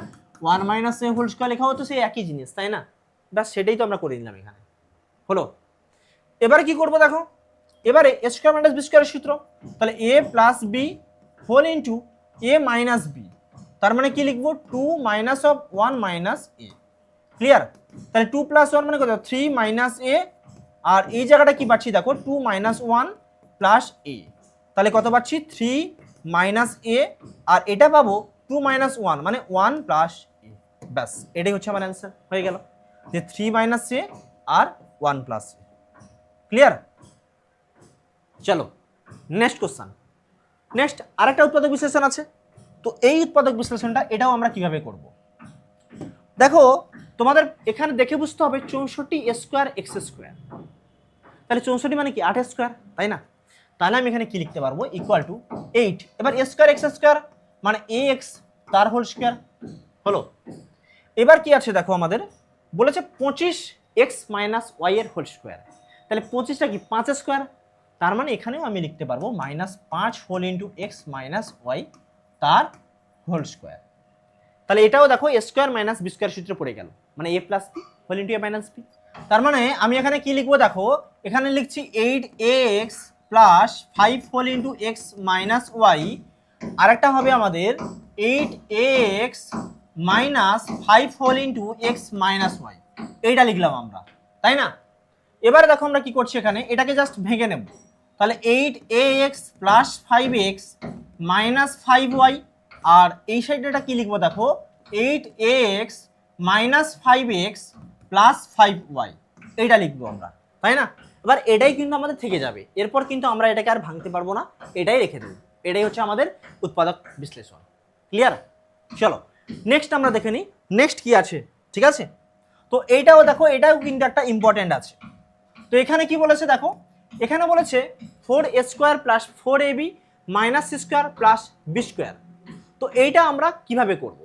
1 - a হোল স্কোয়ার লেখা হতো সেই একই জিনিস, তাই না? ব্যাস সেটাই তো আমরা করে নিলাম এখানে, হলো। এবারে কি করব দেখো, এবারে a স্কোয়ার মাইনাস b স্কোয়ারের সূত্র, তাহলে a plus b whole into a minus b, তার মানে কি লিখবো 2 minus of 1 minus a। Clear? তাহলে 2 প্লাস 1 মানে কত, 3 মাইনাস a, আর এই জায়গাটা কি পাচ্ছি দেখো 2 মাইনাস 1 প্লাস a, তাহলে কত পাচ্ছি 3 মাইনাস a, আর এটা পাবো 2 মাইনাস 1 মানে 1 প্লাস a। ব্যাস এটাই হচ্ছে আমার অ্যান্সার, হয়ে গেল যে 3 মাইনাস a আর 1 প্লাস a। ক্লিয়ার? চলো নেক্সট কোশ্চেন। নেক্সট আরেকটা উৎপাদক বিশ্লেষণ আছে, তো এই উৎপাদক বিশ্লেষণটা এটাও আমরা কিভাবে করব দেখো, তোমাদের এখানে দেখে বুঝতে হবে 64 স্কোয়ার এক্স স্কোয়ার, তাহলে 64 মানে কি 8 স্কোয়ার, তাই না? তাহলে আমি এখানে কি লিখতে পারবো, ইকুয়াল টু 8, এবার a স্কোয়ার এক্স স্কোয়ার মানে ax তার হোল স্কোয়ার, হলো। এবার কি আছে দেখো, আমাদের বলেছে 25x মাইনাস ওয়াই এর হোল স্কোয়ার, তাহলে 25টা কি 5 স্কোয়ার, তার মানে এখানেও আমি লিখতে পারবো -5 whole into x minus y তার হোল স্কোয়ার। তাহলে এটাও দেখো a square minus B square সূত্রে পড়ে গেল, মানে a plus B whole into a minus b. তার মানে আমি এখানে কি লিখবো দেখো, এখানে লিখছি 8ax plus 5 whole into x minus y, আরেকটা হবে আমাদের 8ax minus 5 whole into x minus y, এইটা লিখলাম আমরা, তাই না? এবারে দেখো আমরা কি করছি, এখানে এটাকে জাস্ট ভেঙে নেব, তাহলে 8ax plus 5x minus 5y, আর এই সাইডটা কি লিখবো দেখো 8ax minus 5x plus 5y, এইটা লিখবো আমরা, তাই না? এবার এটাই কিন্তু আমাদের থেকে যাবে, এরপর কিন্তু আমরা এটাকে আর ভাঙতে পারবো না, এটাই রেখে দেবো। এটাই হচ্ছে আমাদের উৎপাদক বিশ্লেষণ। ক্লিয়ার? চলো নেক্সট আমরা দেখে নিই নেক্সট কি আছে, ঠিক আছে? তো এইটাও দেখো, এটাও কিন্তু একটা ইম্পর্টেন্ট আছে। তো এখানে কি বলেছে দেখো, এখানে বলেছে 4a square plus 4ab minus C square plus B square. তো এইটা আমরা কিভাবে করব,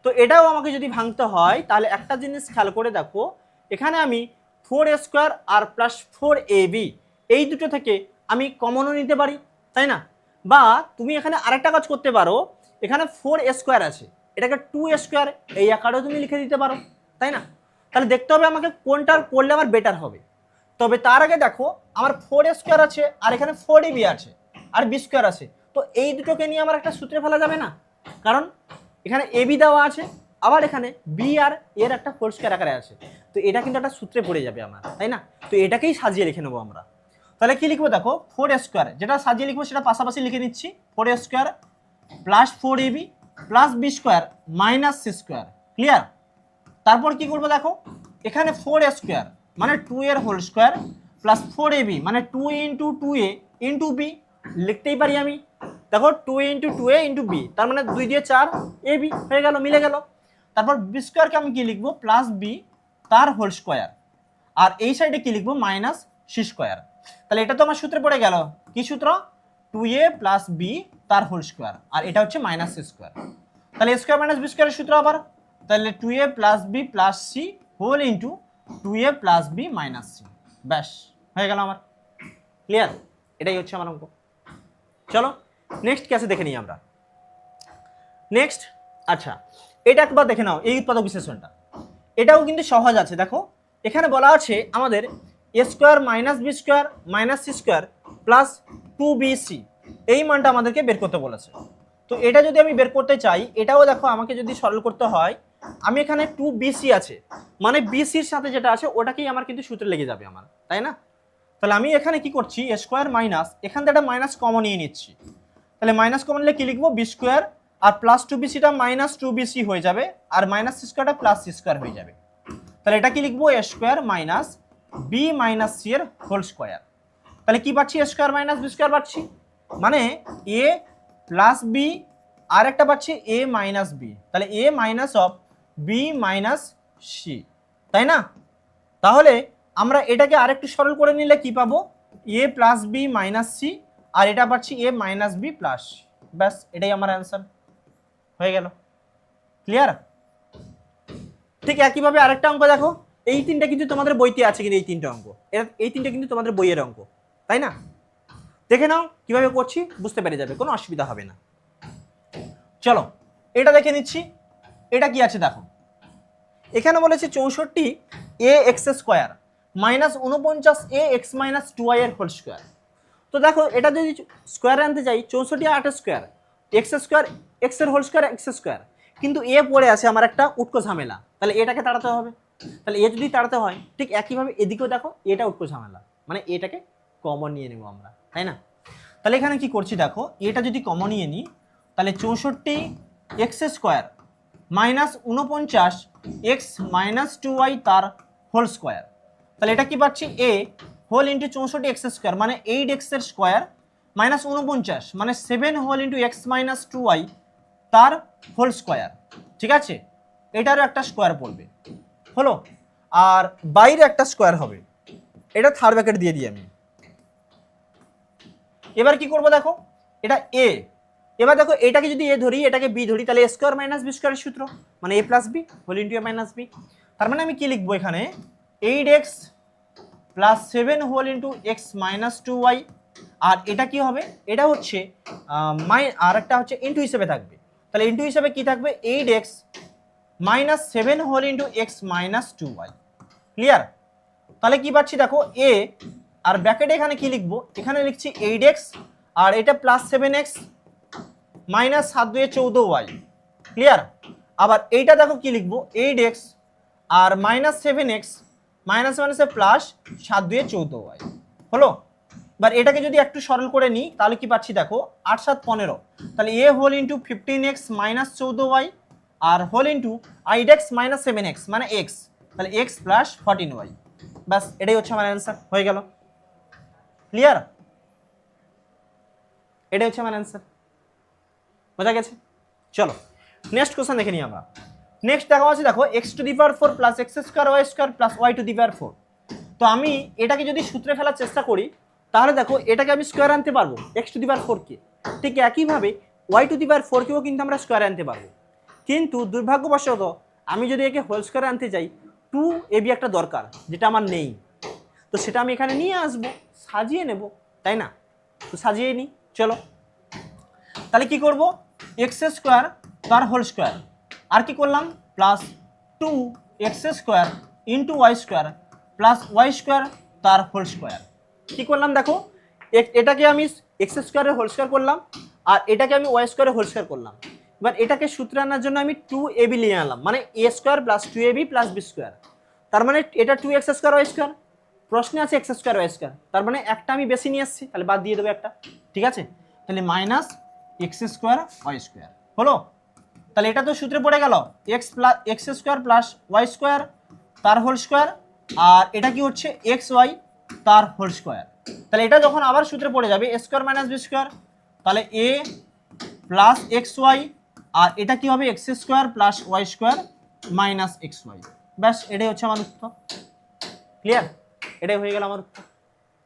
তো এটাও আমাকে যদি ভাঙতে হয় তাহলে একটা জিনিস খেয়াল করে দেখো, এখানে আমি 4a স্কোয়ার আর প্লাস 4ab এই দুটো থেকে আমি কমনও নিতে পারি, তাই না? বা তুমি এখানে আরেকটা কাজ করতে পারো, এখানে 4a স্কোয়ার আছে, এটাকে 2a স্কোয়ার এই আকারেও তুমি লিখে দিতে পারো, তাই না? তাহলে দেখতে হবে আমাকে কোনটার করলে আমার বেটার হবে। তবে তার আগে দেখো, আমার 4a স্কোয়ার আছে আর এখানে 4ab আছে আর বি স্কোয়ার আছে, তো এই দুটোকে নিয়ে আমার একটা সূত্রে ফেলা যাবে না, কারণ এখানে ab দেওয়া আছে, আবার এখানে বি আর এর একটা হোল স্কোয়ার আকারে আছে, তো এটা কিন্তু একটা সূত্রে পড়ে যাবে আমার, তাই না? তো এটাকেই সাজিয়ে লিখে নেবো আমরা। তাহলে কি লিখবো দেখো, 4a স্কোয়ার যেটা সাজিয়ে লিখবো সেটা পাশাপাশি লিখে নিচ্ছি, 4a square plus 4ab plus B square minus C square. Clear? তারপর কি করবো দেখো, এখানে 4a স্কোয়ার মানে 2 এর হোল স্কোয়ার প্লাস 4ab মানে 2 ইন্টু 2a ইন্টু বি লিখতেই পারি আমি। দেখো 2 ইন্টু 2a ইন্টু বি, তার মানে 2 দিয়ে 4 ab হয়ে গেল, মিলে গেল। তারপর বি স্কোয়ারকে আমি কি লিখবো, প্লাস বি তার হোল স্কোয়ার, আর এই সাইডে কি লিখবো মাইনাস সি স্কোয়ার। তাহলে এটা তো আমার সূত্রে পড়ে গেল, কি সূত্র, 2a প্লাস বি তার হোল স্কোয়ার, আর এটা হচ্ছে মাইনাস সি স্কোয়ার। তাহলে a স্কোয়ার মাইনাস বি স্কোয়ারের সূত্র আবার, তাহলে 2a plus b plus c whole into 2a plus B minus c, ব্যাস হয়ে গেল আমার। ক্লিয়ার? এটাই হচ্ছে আমার অঙ্ক। চলো নেক্সট কি আছে দেখে নিই আমরা। নেক্সট, আচ্ছা এটা একবার দেখে নাও, এই উৎপাদক বিশ্লেষণটা এটাও কিন্তু সহজ আছে। দেখো এখানে বলা আছে আমাদের a square minus B square minus C square plus 2bc, এই মানটা আমাদেরকে বের করতে বলেছে। তো এটা যদি আমি বের করতে চাই, এটাও দেখো আমাকে যদি সরল করতে হয় আমি এখানে 2BC আছে, মানে BCর সাথে যেটা আছে ওটাকেই আমার কিন্তু সূত্রে লেগে যাবে আমার, তাই না? তাহলে আমি এখানে কি করছি, a স্কোয়ার মাইনাস, এখান থেকে একটা মাইনাস কমন নিয়ে নিচ্ছি। তাহলে মাইনাস কমন নিলে কি লিখবো, বি স্কোয়ার, আর প্লাস 2BCটা মাইনাস 2BC হয়ে যাবে, আর মাইনাস সি স্কোয়ারটা প্লাস সি স্কোয়ার হয়ে যাবে। তাহলে এটা কি লিখবো, a square minus B minus C এর হোল স্কোয়ার। তাহলে কি পাচ্ছি, a square minus B square পাচ্ছি, মানে a প্লাস বি, আর একটা পাচ্ছি a মাইনাস বি, তাহলে a minus of B minus C, তাই না? তাহলে আমরা এটাকে আরেকটু সরল করে নিলে কি পাবো, a plus B minus C, আর এটা পাচ্ছি a মাইনাস বি প্লাস, ব্যাস এটাই আমার অ্যান্সার হয়ে গেল। ক্লিয়ার? ঠিক একইভাবে আরেকটা অঙ্ক দেখো, এই তিনটা কিন্তু তোমাদের বইতে আছে, কিন্তু এই তিনটা অঙ্ক, এই তিনটা কিন্তু তোমাদের বইয়ের অঙ্ক, তাই না? দেখে নাও কিভাবে করছি, বুঝতে পেরে যাবে, কোনো অসুবিধা হবে না। চলো এটা দেখে নিচ্ছি, এটা কি আছে দেখো, এখানে বলেছে 64 a x square minus 49 a x minus 2y এর হোল স্কোয়ার। তো দেখো এটা যদি স্কোয়ারে আনতে যাই, 64 8 স্কোয়ার এক্স এর হোল স্কোয়ার এক্স স্কোয়ার, কিন্তু এ পড়ে আছে আমার একটা উটকো ঝামেলা, তাহলে এটাকে তাড়াতে হবে। তাহলে এ যদি তাড়াতে হয়, ঠিক একইভাবে এদিকেও দেখো এটা উটকো ঝামেলা, মানে এটাকে কমন নিয়ে নেবো আমরা, তাই না? তাহলে এখানে কি করছি দেখো, এটা যদি কমন নিয়ে নিই, তাহলে 64 x square minus 49 x minus 2y তার হোল স্কোয়ার। তাহলে এটা কি পাচ্ছি, এ হোল ইন্টু 64 এক্স স্কোয়ার মানে 8x এর স্কোয়ার মাইনাস 49 মানে 7 whole into x minus 2y তার হোল স্কোয়ার। ঠিক আছে, এটারও একটা স্কোয়ার পড়বে, হলো, আর বাইরে একটা স্কোয়ার হবে, এটা থার্ড ব্র্যাকেট দিয়ে দিই আমি। এবার কি করব দেখো, এটা এ, এবার দেখো এটাকে যদি এ ধরি এটাকে বি ধরি, তাহলে এ স্কোয়ার মাইনাস বি স্কোয়ারের সূত্র, মানে a plus B whole into a minus b. তার মানে আমি কি লিখবো এখানে, 8x plus 7 whole into x minus 2y, আর এটা কি হবে, এটা হচ্ছে আর একটা হচ্ছে ইন্টু হিসেবে থাকবে, তাহলে ইন্টু হিসেবে কি থাকবে, 8x minus 7 whole into x minus 2y। Clear? তাহলে কি পাচ্ছি দেখো, এ আর ব্র্যাকেটে এখানে কি লিখবো, এখানে লিখছি 8x আর এটা plus 7x minus 7 2 14y। Clear? আবার এইটা দেখো কি লিখবো, 8x আর মাইনাস 7x মাইনাস মাইনাসে প্লাস 7 2 14y, হলো। এবার এটাকে যদি একটু সরল করে নিই, তাহলে কি পাচ্ছি দেখো, 8 7 15, তাহলে a whole into 15x minus 14y আর whole into 8x minus 7x মানে x, তাহলে x প্লাস 14y, ব্যাস এটাই হচ্ছে আমার অ্যান্সার হয়ে গেল। ক্লিয়ার? এটাই হচ্ছে আমার অ্যান্সার, বোঝা গেছে? চলো নেক্সট কোশ্চেন দেখে নিই আমরা। নেক্সট দেখা আছে দেখো, X to the power 4 plus X square Y square plus Y to the power 4। তো আমি এটাকে যদি সূত্রে ফেলার চেষ্টা করি, তাহলে দেখো এটাকে আমি স্কোয়ার আনতে পারবো এক্স টু দি পাওয়ার 4কে, ঠিক একইভাবে ওয়াই টু দি পাওয়ার 4কেও কিন্তু আমরা স্কোয়ার আনতে পারবো। কিন্তু দুর্ভাগ্যবশত আমি যদি একে হোল স্কোয়ার আনতে যাই, 2ab একটা দরকার, যেটা আমার নেই, তো সেটা আমি এখানে নিয়ে আসবো, সাজিয়ে নেব, তাই না? তো সাজিয়ে নিই, চলো। তাহলে কি করব, এক্স স্কোয়ার তার হোল স্কোয়ার, আর কি করলাম, plus 2x square into y square plus y square তার হোল স্কোয়ার। কি করলাম দেখো, এটাকে আমি এক্স স্কোয়ারের হোল স্কোয়ার করলাম, আর এটাকে আমি ওয়াই স্কোয়ারের হোল স্কোয়ার করলাম। এবার এটাকে সূত্রে আনার জন্য আমি 2ab নিয়ে আনলাম, মানে A square plus 2ab plus B square, তার মানে এটা 2x স্কোয়ার ওয়াই স্কোয়ার, প্রশ্নে আছে এক্স স্কোয়ার ওয়াই স্কোয়ার, তার মানে একটা আমি বেশি নিয়ে আসছি, তাহলে বাদ দিয়ে দেবো একটা। ঠিক আছে, তাহলে minus x square Y square হলো। তাহলে এটা তো সূত্রে পড়ে গেল, x square plus y square তার হোল স্কোয়ার, আর এটা কি হচ্ছে এক্স ওয়াই তার হোল স্কোয়ার। তাহলে এটা যখন আবার সূত্রে পড়ে যাবে a square minus B square, তাহলে এ প্লাস এক্স ওয়াই, আর এটা কি হবে x square plus y square minus x y, ব্যাস এটাই হচ্ছে আমার উত্তর। ক্লিয়ার? এটাই হয়ে গেল আমার উত্তর,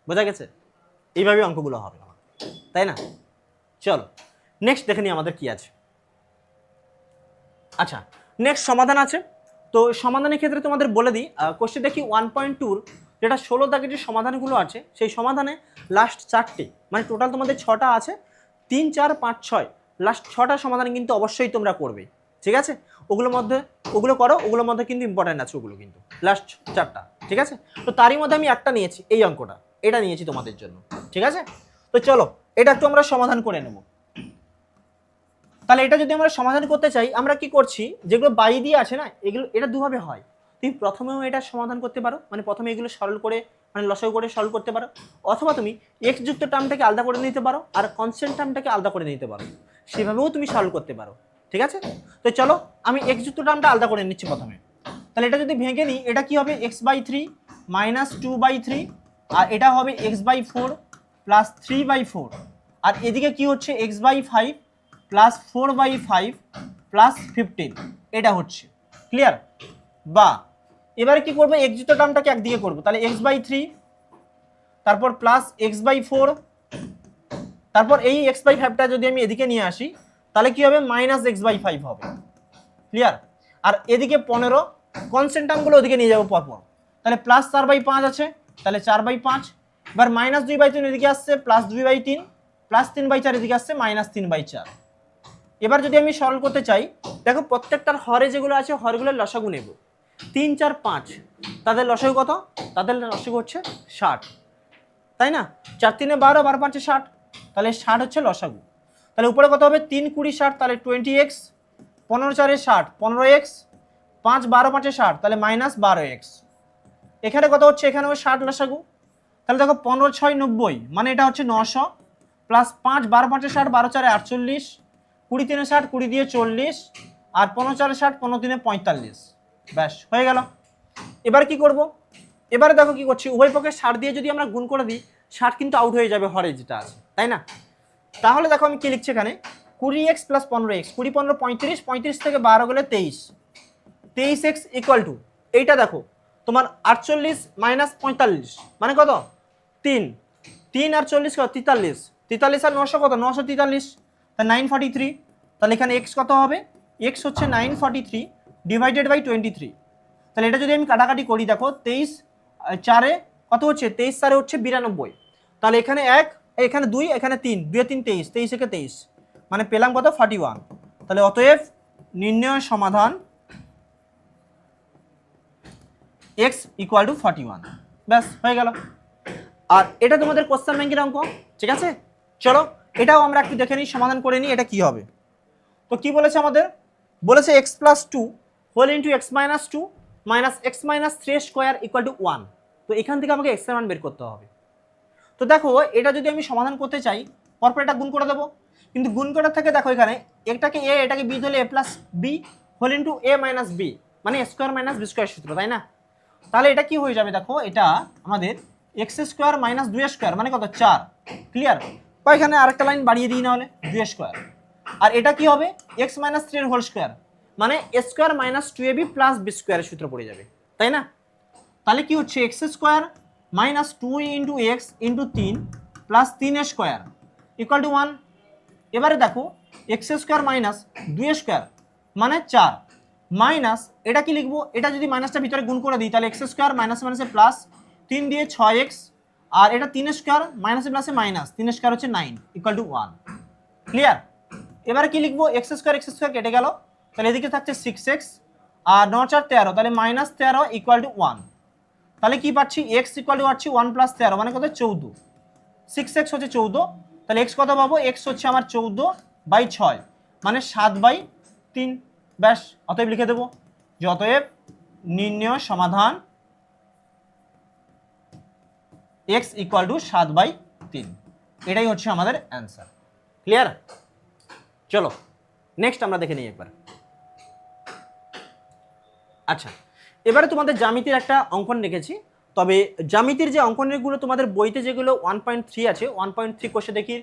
বোঝা গেছে? এইভাবে অঙ্কগুলো হবে আমার, তাই না? চলো নেক্সট দেখে নিই আমাদের কি আছে। আচ্ছা, নেক্সট সমাধান আছে। তো সমাধানের ক্ষেত্রে তোমাদের বলে দিই, কোশ্চেন দেখি 1.2 যেটা 16 দাগের যে সমাধানগুলো আছে, সেই সমাধানে লাস্ট 4টে, মানে টোটাল তোমাদের 6টা আছে, 3 4 5 6, লাস্ট 6টা সমাধান কিন্তু অবশ্যই তোমরা করবে। ঠিক আছে, ওগুলোর মধ্যে ওগুলো করো, ওগুলোর মধ্যে কিন্তু ইম্পর্টেন্ট আছে ওগুলো কিন্তু লাস্ট 4টা। ঠিক আছে, তো তারই মধ্যে আমি একটা নিয়েছি, এই অঙ্কটা, এটা নিয়েছি তোমাদের জন্য। ঠিক আছে, তো চলো এটা একটু আমরা সমাধান করে নেব। তাহলে এটা যদি আমরা সমাধান করতে চাই আমরা কি করছি, যেগুলো বাই দিয়ে আছে না এগুলো, এটা দুভাবে হয়। তুমি প্রথমেও এটা সমাধান করতে পারো, মানে প্রথমে এগুলো সরল করে মানে লসাগু করে সলভ করতে পারো, অথবা তুমি এক্স যুক্ত টার্মটাকে আলাদা করে নিতে পারো আর কনস্ট্যান্ট টার্মটাকে আলাদা করে নিতে পারো, সেভাবেও তুমি সলভ করতে পারো। ঠিক আছে, তো চলো আমি এক্স যুক্ত টার্মটা আলাদা করে নিচ্ছি প্রথমে। তাহলে এটা যদি ভেঙে নিই, এটা কি হবে x/3 -2/3, আর এটা হবে x/4 +3/4, আর এদিকে কি হচ্ছে x/5 +4/5 +15, এটা হচ্ছে ক্লিয়ার। বা এবারে কি করবো, x যুক্ত টার্মটাকে একদিকে করবো, তাহলে x/3 তারপর প্লাস x/4, তারপর এই x/5টা যদি আমি এদিকে নিয়ে আসি তাহলে কি হবে -x/5 হবে, ক্লিয়ার। আর এদিকে 15 কনস্ট্যান্ট টার্মগুলো ওদিকে নিয়ে যাবো পরপর, তাহলে +4/5 আছে, তাহলে 4/5, এবার -2/3 এদিকে আসছে, +2/3, +3/4 এদিকে আসছে, -3/4। এবার যদি আমি সরল করতে চাই, দেখো প্রত্যেকটার হরে যেগুলো আছে হরগুলোর লসাগু নেব, 3, 4, 5, তাদের লসাগু কত, তাদের লসাগু হচ্ছে 60, তাই না? 4 3 12, 12 5 60, তাহলে 60 হচ্ছে লসাগু। তাহলে উপরে কত হবে, 3 20 60, তাহলে 20x, 15 4 60, 15x, 5 12 5 60, তাহলে -12x। এখানে কত হচ্ছে, এখানেও 60 লসাগু, তাহলে দেখো 15 6 90, মানে এটা হচ্ছে 900, প্লাস 5 12 5 60, 12 4 48, 20 3 60, 20 দিয়ে 40, আর 15 4 60, 15 3 45, ব্যাস হয়ে গেল। এবার কি করব, এবারে দেখো কি করছি, উভয় পক্ষে 60 দিয়ে যদি আমরা গুণ করে দিই, 60 কিন্তু আউট হয়ে যাবে হরে যেটা আছে, তাই না? তাহলে দেখো আমি কি লিখছি এখানে, 20x + 15x, 20 15 35, 35 থেকে 12 গেলে 23, 23x ইকুয়াল টু, এইটা দেখো তোমার 48 - 45 মানে কত, 3, 3 আর 40 কত, 43, 43 আর 900 কত, 943, তাহলে 943, তাহলে এখানে x কত হবে, x হচ্ছে 943 ডিভাইডেড বাই 23। তাহলে এটা যদি আমি কাটাকাটি করি, দেখো 23 4 কত হচ্ছে, 23 4 হচ্ছে 92, তাহলে এখানে 1, এখানে 2, এখানে 3, 2 3 23, 23 একে 23, মানে পেলাম কত 41। তাহলে অতএব নির্ণয় সমাধান x = 41, ব্যাস হয়ে গেল। আর এটা তোমাদের কোশ্চেন ব্যাংকের অঙ্ক, ঠিক আছে। চলো এটাও আমরা একটু দেখে নিই, সমাধান করে নিই এটা কি হবে। তো কি বলেছে আমাদের, বলেছে x + 2 whole into x - 2 - x - 3 square = 1। তো এখান থেকে আমাকে x এর মান বের করতে হবে। তো দেখো এটা যদি আমি সমাধান করতে চাই, পরপর এটা গুণ করে দেবো, কিন্তু গুণ করার থেকে দেখো এখানে এটাকে a এটাকে b ধরলে a + b whole into a - b, মানে a স্কোয়ার - b স্কোয়ার সূত্র, তাই না? তাহলে এটা কি হয়ে যাবে, দেখো এটা আমাদের x স্কোয়ার - 2 স্কোয়ার মানে কত 4, ক্লিয়ার। বা এখানে আরেকটা লাইন বাড়িয়ে দিই, না হলে 2 স্কোয়ার, আর এটা কি হবে x - 3 এর হোল স্কোয়ার, মানে a স্কোয়ার - 2ab + b স্কোয়ারের সূত্র পড়ে যাবে, তাই না? তাহলে কি হচ্ছে, x square - 2 into x into 3 plus 3 square equal two 1। এবারে দেখো x স্কোয়ার - 2 স্কোয়ার মানে 4, মাইনাস এটা কি লিখবো, এটা যদি মাইনাসটা ভিতরে গুণ করে দিই, তাহলে x স্কোয়ার মাইনাসে মাইনাসে প্লাস 3 দিয়ে 6x, আর এটা 3 স্কোয়ার মাইনাসে প্লাসে মাইনাস 3 স্কোয়ার হচ্ছে 9 ইকুয়াল টু 1, ক্লিয়ার। এবারে কি লিখবো, x স্কোয়ার কেটে গেল, তাহলে এদিকে থাকছে 6x, আর 9 4 13, তাহলে -13 ইকুয়াল টু 1। তাহলে কি পাচ্ছি, x ইকুয়াল টু পাচ্ছি 1 + 13 মানে কত 14, 6x হচ্ছে 14, তাহলে x কত পাবো, x হচ্ছে আমার 14/6 মানে 7/3, ব্যাস। অতএব লিখে দেবো যে অতএব নির্ণয় সমাধান x = 7/3, এটাই হচ্ছে আমাদের অ্যান্সার, ক্লিয়ার। চলো নেক্সট আমরা দেখে নিই একবার। আচ্ছা, এবারে তোমাদের জ্যামিতির একটা অঙ্কন রেখেছি, তবে জ্যামিতির যে অঙ্কনগুলো তোমাদের বইতে যেগুলো 1.3 আছে, 1.3 কোষে দেখি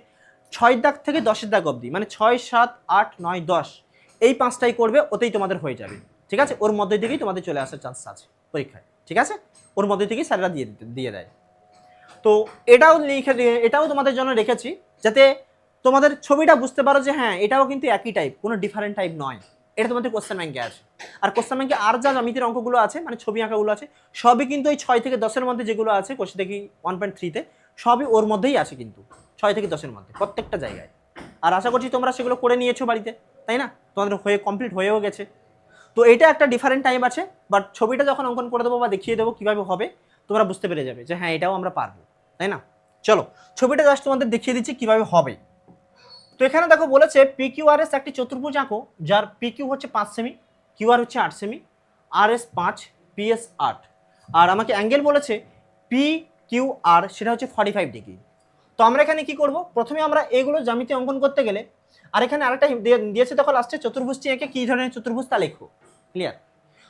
6 দাগ থেকে 10 দাগ অবধি, মানে 6 7 8 9 10, এই 5টাই করবে, ওতেই তোমাদের হয়ে যাবে, ঠিক আছে। ওর মধ্যে থেকেই তোমাদের চলে আসার চান্স আছে পরীক্ষায়, ঠিক আছে, ওর মধ্যে থেকেই স্যাররা দিয়ে দেয়। তো এটাও লিখে দিয়ে, এটাও তোমাদের জন্য রেখেছি যাতে তোমাদের ছবিটা বুঝতে পারো যে হ্যাঁ এটাও কিন্তু একই টাইপ, কোনো ডিফারেন্ট টাইপ নয়, এটা তোমাদের কোশ্চেন ব্যাংকে আছে। আর কোশ্চেন ব্যাংকে আর যা জ্যামিতির অঙ্কগুলো আছে, মানে ছবি আঁকাগুলো আছে, সবই কিন্তু ওই 6 থেকে 10-এর মধ্যে যেগুলো আছে কোষে দেখি 1.3-তে, সবই ওর মধ্যেই আছে কিন্তু 6 থেকে 10-এর মধ্যে প্রত্যেকটা জায়গায়। আর আশা করছি তোমরা সেগুলো করে নিয়েছো বাড়িতে, তাই না? তোমাদের হয়ে কমপ্লিট হয়েও গেছে। তো এটা একটা ডিফারেন্ট টাইপ আছে, বাট ছবিটা যখন অঙ্কন করে দেবো বা দেখিয়ে দেবো কীভাবে হবে, তোমরা বুঝতে পেরে যাবে যে হ্যাঁ এটাও আমরা পারবো, তাই না? চলো ছবিটা জাস্ট তোমাদের দেখিয়ে দিচ্ছি কীভাবে হবে। তো এখানে দেখো বলেছে পি কিউ আর এস একটি চতুর্ভুজ আঁকো যার পি কিউ হচ্ছে 5 সেমি, কিউ আর হচ্ছে 8 সেমি, আর এস 5, পি এস 8, আর আমাকে অ্যাঙ্গেল বলেছে পি কিউ আর সেটা হচ্ছে 45 ডিগ্রি। তো আমরা এখানে কি করব, প্রথমে আমরা এগুলো জ্যামিতি অঙ্কন করতে গেলে, আর এখানে আরেকটা দিয়েছে দেখো লাস্টে চতুর্ভুজটি এঁকে কী ধরনের চতুর্ভুজ তা লিখো। ক্লিয়ার?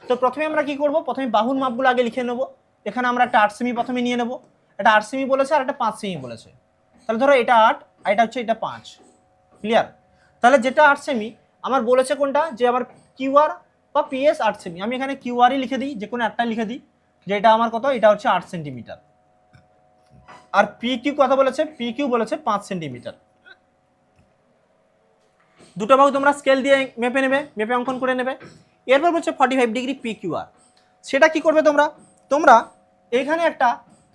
তো প্রথমে আমরা কি করব, প্রথমে বাহুর মাপগুলো আগে লিখে নেব। এখানে আমরা একটা 8 সেমি প্রথমে নিয়ে নেব, এটা 8 সেমি বলেছে আর একটা 5 সেমি বলেছে। তাহলে ধরো এটা 8 আর এটা হচ্ছে এটা 5। ক্লিয়ার? তাহলে যেটা 8 সেমি আমার বলেছে কোনটা, যে আমার কিউআর বা পিএস 8 সেমি, আমি এখানে কিউআরই লিখে দিই, যে কোনো একটা লিখে দিই, যে এটা আমার কত, এটা হচ্ছে 8 সেন্টিমিটার। আর পি কিউ কত বলেছে, পি কিউ বলেছে 5 সেন্টিমিটার। দুটো বাহু তোমরা স্কেল দিয়ে মেপে নেবে, মেপে অঙ্কন করে নেবে। এরপর হচ্ছে 45 ডিগ্রি পি কিউ আর, সেটা কি করবে তোমরা, তোমরা এখানে একটা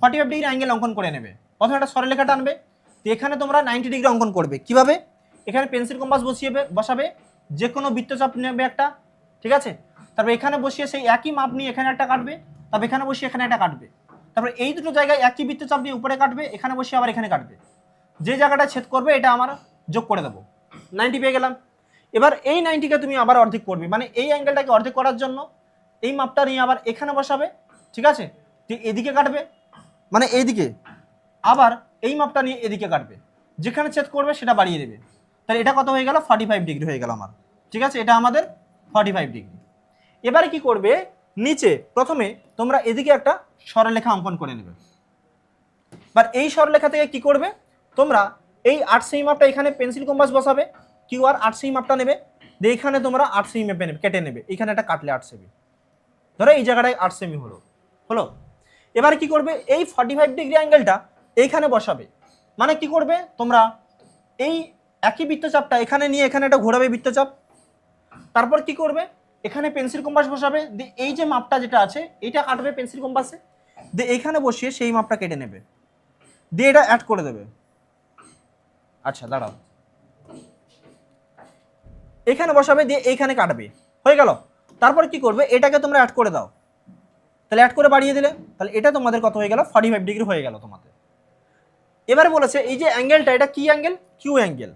45 ডিগ্রি অ্যাঙ্গেল অঙ্কন করে নেবে। প্রথমে একটা সরলরেখা টানবে, তো এখানে তোমরা 90 ডিগ্রি অঙ্কন করবে। কিভাবে, এখানে পেন্সিল কম্পাস বসাবে, যে কোনো বৃত্তচাপ নেবে একটা, ঠিক আছে? তারপর এখানে বসিয়ে সেই একই মাপ নিয়ে এখানে একটা কাটবে, তারপর এখানে বসিয়ে এখানে একটা কাটবে, তারপর এই দুটো জায়গায় একই বৃত্তচাপ নিয়ে উপরে কাটবে, এখানে বসিয়ে আবার এখানে কাটবে। যে জায়গাটা ছেদ করবে এটা আমার যোগ করে দেবো, 90 পেয়ে গেলাম। এবার এই 90কে তুমি আবার অর্ধেক করবে, মানে এই অ্যাঙ্গেলটাকে অর্ধেক করার জন্য এই মাপটা নিয়ে আবার এখানে বসাবে, ঠিক আছে? এদিকে কাটবে, মানে এইদিকে, আবার এই মাপটা নিয়ে এদিকে কাটবে, যেখানে ছেদ করবে সেটা বাড়িয়ে দেবে। তাহলে এটা কত হয়ে গেল, 45 ডিগ্রি হয়ে গেল আমার, ঠিক আছে? এটা আমাদের 45 ডিগ্রি। এবারে কি করবে, নিচে প্রথমে তোমরা এদিকে একটা সরলরেখা অঙ্কন করে নেবে। এবার এই সরলরেখা থেকে কি করবে, তোমরা এই 8 সেমি মাপটা এখানে পেন্সিল কম্পাস বসাবে, কিউ আর 8 সেমি মাপটা নেবে, দিয়ে এখানে তোমরা 8 সেমি মেপে নেবে, কেটে নেবে, এখানে একটা কাটলে 8 সেমি, ধরো এই জায়গাটায় 8 সেমি হলো। এবার কি করবে, এই 45 ডিগ্রি অ্যাঙ্গেলটা এইখানে বসাবে, মানে কি করবে তোমরা এই একই বৃত্তচাপটা এখানে নিয়ে এখানে একটা ঘোরাবে বৃত্তচাপ, তারপর কি করবে, এখানে পেন্সিল কম্পাস বসাবে, দিয়ে এই যে মাপটা যেটা আছে এইটা কাটবে পেন্সিল কম্পাসে, দিয়ে এইখানে বসিয়ে সেই মাপটা কেটে নেবে, দিয়ে এটা অ্যাড করে দেবে। আচ্ছা দাঁড়াও, এখানে বসাবে, দিয়ে এইখানে কাটবে, হয়ে গেল। তারপর কি করবে, এটাকে তোমরা অ্যাড করে দাও, তাহলে অ্যাড করে বাড়িয়ে দিলে, তাহলে এটা তোমাদের কত হয়ে গেল, 45 ডিগ্রি হয়ে গেল তোমাদের। এবারে বলেছে এই যে অ্যাঙ্গেলটা, এটা কি অ্যাঙ্গেল, কিউ অ্যাঙ্গেল,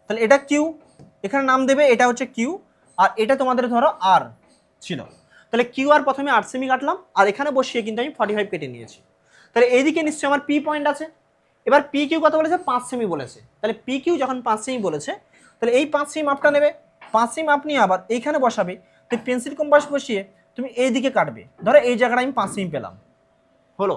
তাহলে এটা কিউ, এখানে নাম দেবে, এটা হচ্ছে কিউ, আর এটা তোমাদের ধরো আর ছিল, তাহলে কিউ আর প্রথমে 8 সেমি কাটলাম, আর এখানে বসিয়ে কিন্তু আমি 45 কেটে নিয়েছি। তাহলে এইদিকে নিশ্চয়ই আমার পি পয়েন্ট আছে। এবার পি কিউ কত বলেছে, 5 সেমি বলেছে, তাহলে পি কিউ যখন 5 সেমি বলেছে, তাহলে এই 5 সেমি মাপটা নেবে, 5 সেমি মাপ নিয়ে আবার এইখানে বসাবে, তো পেন্সিল কম্পাস বসিয়ে তুমি এইদিকে কাটবে, ধরো এই জায়গাটা আমি 5 সেমি পেলাম, হলো।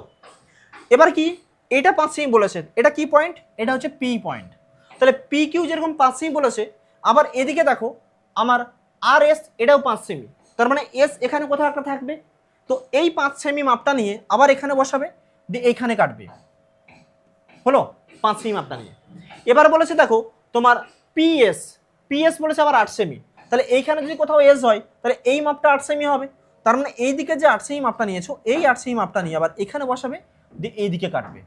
এবার কি, এটা 5 সেমি বলেছে, এটা কি পয়েন্ট, এটা হচ্ছে পি পয়েন্ট। তাহলে পি কিউ যেরকম 5 সেমি বলেছে, আবার এদিকে দেখো আমার আর এস এটাও 5 সেমি, তার মানে এস এখানে কোথাও একটা থাকবে, তো এই 5 সেমি মাপটা নিয়ে আবার এখানে বসাবে, দিয়ে এইখানে কাটবে, হলো 5 সেমি মাপটা নিয়ে। এবার বলেছে দেখো তোমার পিএস, পিএস বলেছে আবার 8 সেমি, তাহলে এইখানে যদি কোথাও এস হয় তাহলে এই মাপটা 8 সেমি হবে, তার মানে এই দিকে যে 8 সেমি মাপটা নিয়েছো এই 8 সেমি মাপটা নিয়ে আবার এখানে বসাবে, দিয়ে এইদিকে কাটবে,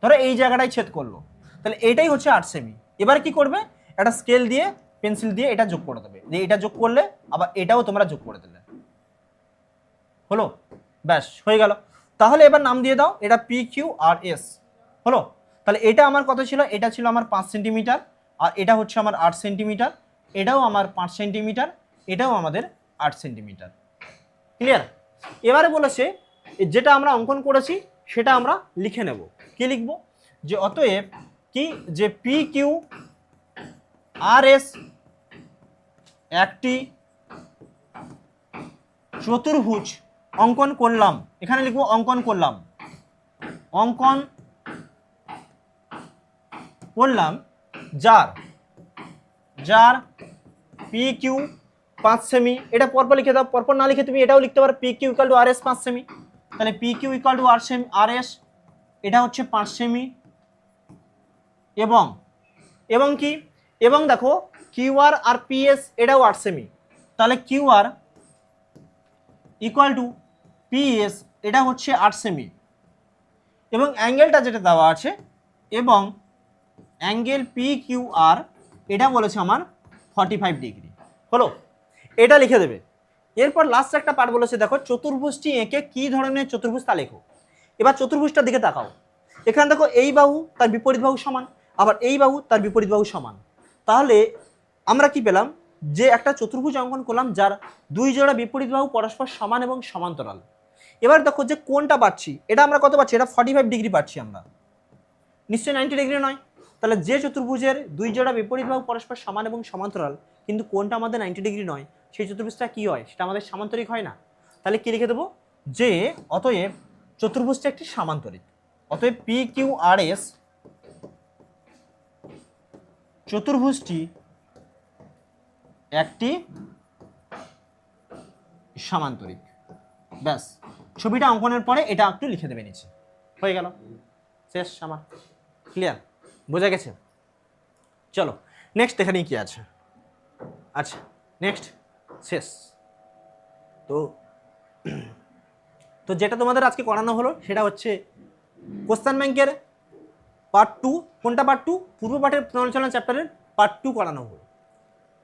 ধরো এই জায়গাটায় ছেদ করলো, তাহলে এইটাই হচ্ছে 8 সেমি। এবার কি করবে, একটা স্কেল দিয়ে পেন্সিল দিয়ে এটা যোগ করে দেবে, দিয়ে এটা যোগ করলে আবার এটাও তোমরা যোগ করে দিলে, হলো, ব্যাস হয়ে গেল। তাহলে এবার নাম দিয়ে দাও, এটা পি কিউ আর এস, হলো। তাহলে এটা আমার কত ছিল, এটা ছিল আমার 5 সেন্টিমিটার, আর এটা হচ্ছে আমার 8 সেন্টিমিটার, এটাও আমার 5 সেন্টিমিটার, এটাও আমাদের 8 সেন্টিমিটার। ক্লিয়ার? এবারে বলেছে যেটা আমরা অঙ্কন করেছি সেটা আমরা লিখে নেব। কি লিখব, যে অতএব কি, যে পি কিউ আর এস একটি চতুর্ভুজ অঙ্কন করলাম, এখানে লিখবো অঙ্কন করলাম, অঙ্কন করলাম যার পি কিউ 5 সেমি, এটা পরপর লিখে দাও, পরপর না লিখে তুমি এটাও লিখতে পারো, P Q equal to R S 5 সেমি, তাহলে P Q equal to R S এটা হচ্ছে 5 সেমি, এবং কি, এবং দেখো কিউ আর পিএস এটাও 8 সেমি, তাহলে Q R equal to PS এটা হচ্ছে 8 সেমি, এবং অ্যাঙ্গেলটা যেটা দেওয়া আছে, এবং অ্যাঙ্গেল পি কিউ আর এটা বলেছে আমার 45 ডিগ্রি, হলো। এটা লিখে দেবে। এরপর লাস্ট একটা পার্ট বলেছে দেখো, চতুর্ভুজটি এঁকে কি ধরনের চতুর্ভুজ তা লেখো। এবার চতুর্ভুজটার দিকে তাকাও, এখানে দেখো এই বাহু তার বিপরীত বাহু সমান, আবার এই বাহু তার বিপরীত বাহু সমান, তাহলে আমরা কি পেলাম, যে একটা চতুর্ভুজ অঙ্কন করলাম যার দুই জোড়া বিপরীত বাহু পরস্পর সমান এবং সমান্তরাল। এবার দেখো যে কোণটা পাচ্ছি, এটা আমরা কত পাচ্ছি, এটা 45 ডিগ্রি পাচ্ছি আমরা, নিশ্চয়ই 90 ডিগ্রি নয়। তাহলে যে চতুর্ভুজের দুই জোড়া বিপরীত বাহু পরস্পর সমান এবং সমান্তরাল কিন্তু কোণটা আমাদের 90 ডিগ্রি নয়, সেই চতুর্ভুজটা কি হয়, সেটা আমাদের সামান্তরিক হয় না। তাহলে কি লিখে দেবো, যে অতএব চতুর্ভুজটা একটি সামান্তরিক। অতএব পি কিউ আর এস চতুর্ভুজটি একটি সামান্তরিক। ব্যাস, ছবিটা অঙ্কনের পরে এটা একটু লিখে দেবে নিচে, হয়ে গেল, শেষ আমার। ক্লিয়ার, বোঝা গেছে? চলো নেক্সট এখানে কি আছে। আচ্ছা নেক্সট শেষ। তো তো যেটা তোমাদের আজকে করানো হলো সেটা হচ্ছে কোশ্চেন ব্যাংকের পার্ট 2। কোনটা পার্ট 2? পূর্ব পাঠের পুনরালোচনা চ্যাপ্টারের পার্ট 2 করানো হলো।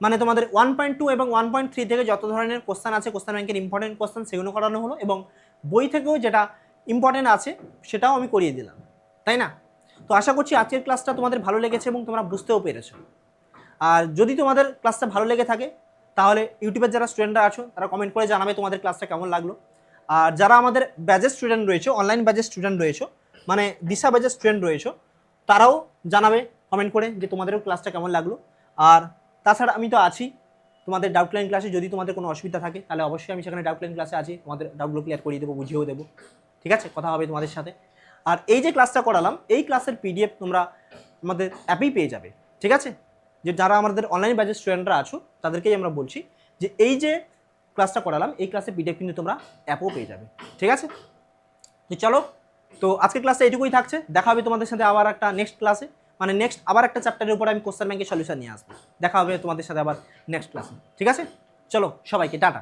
মানে তোমাদের 1.2 এবং 1.3 থেকে যত ধরনের কোশ্চেন আছে কোশ্চেন ব্যাংকের ইম্পর্টেন্ট কোশ্চেন সেগুলো করানো হলো, এবং বই থেকেও যেটা ইম্পর্টেন্ট আছে সেটাও আমি করিয়ে দিলাম, তাই না? তো আশা করছি আজকের ক্লাসটা তোমাদের ভালো লেগেছে এবং তোমরা বুঝতেও পেরেছো। আর যদি তোমাদের ক্লাসটা ভালো লেগে থাকে তাহলে ইউটিউবের যারা স্টুডেন্টরা আছো তারা কমেন্ট করে জানাবে তোমাদের ক্লাসটা কেমন লাগলো। আর যারা আমাদের ব্যাচের স্টুডেন্ট রয়েছে, অনলাইন ব্যাচের স্টুডেন্ট রয়েছে, মানে দিশা ব্যাচের স্টুডেন্ট রয়েছে, তারাও জানাবে কমেন্ট করে যে তোমাদেরও ক্লাসটা কেমন লাগলো। আর তাছাড়া আমি তো আছি তোমাদের ডাউট লাইন ক্লাসে, যদি তোমাদের কোনো অসুবিধা থাকে তাহলে অবশ্যই আমি সেখানে ডাউট লাইন ক্লাসে আছি, তোমাদের ডাউটগুলো ক্লিয়ার করিয়ে দেবো, বুঝিয়েও দেবো। ঠিক আছে, কথা হবে তোমাদের সাথে। আর এই যে ক্লাসটা করালাম এই ক্লাসের পিডিএফ তোমরা আমাদের অ্যাপেই পেয়ে যাবে। ঠিক আছে, যে যারা আমাদের অনলাইন ব্যাচের স্টুডেন্টরা আছো তাদেরকেই আমরা বলছি যে এই যে ক্লাসটা করালাম এই ক্লাসের পিডিএফ কিন্তু তোমরা অ্যাপও পেয়ে যাবে। ঠিক আছে, তো চলো, তো আজকের ক্লাসে এটুকুই থাকছে। দেখা হবে তোমাদের সাথে আবার একটা নেক্সট ক্লাসে, মানে নেক্সট আবার একটা চ্যাপ্টারের উপর আমি কোশ্চেন ব্যাংকের সলিউশন নিয়ে আসবো। দেখা হবে তোমাদের সাথে আবার নেক্সট ক্লাসে। ঠিক আছে, চলো সবাইকে টাটা।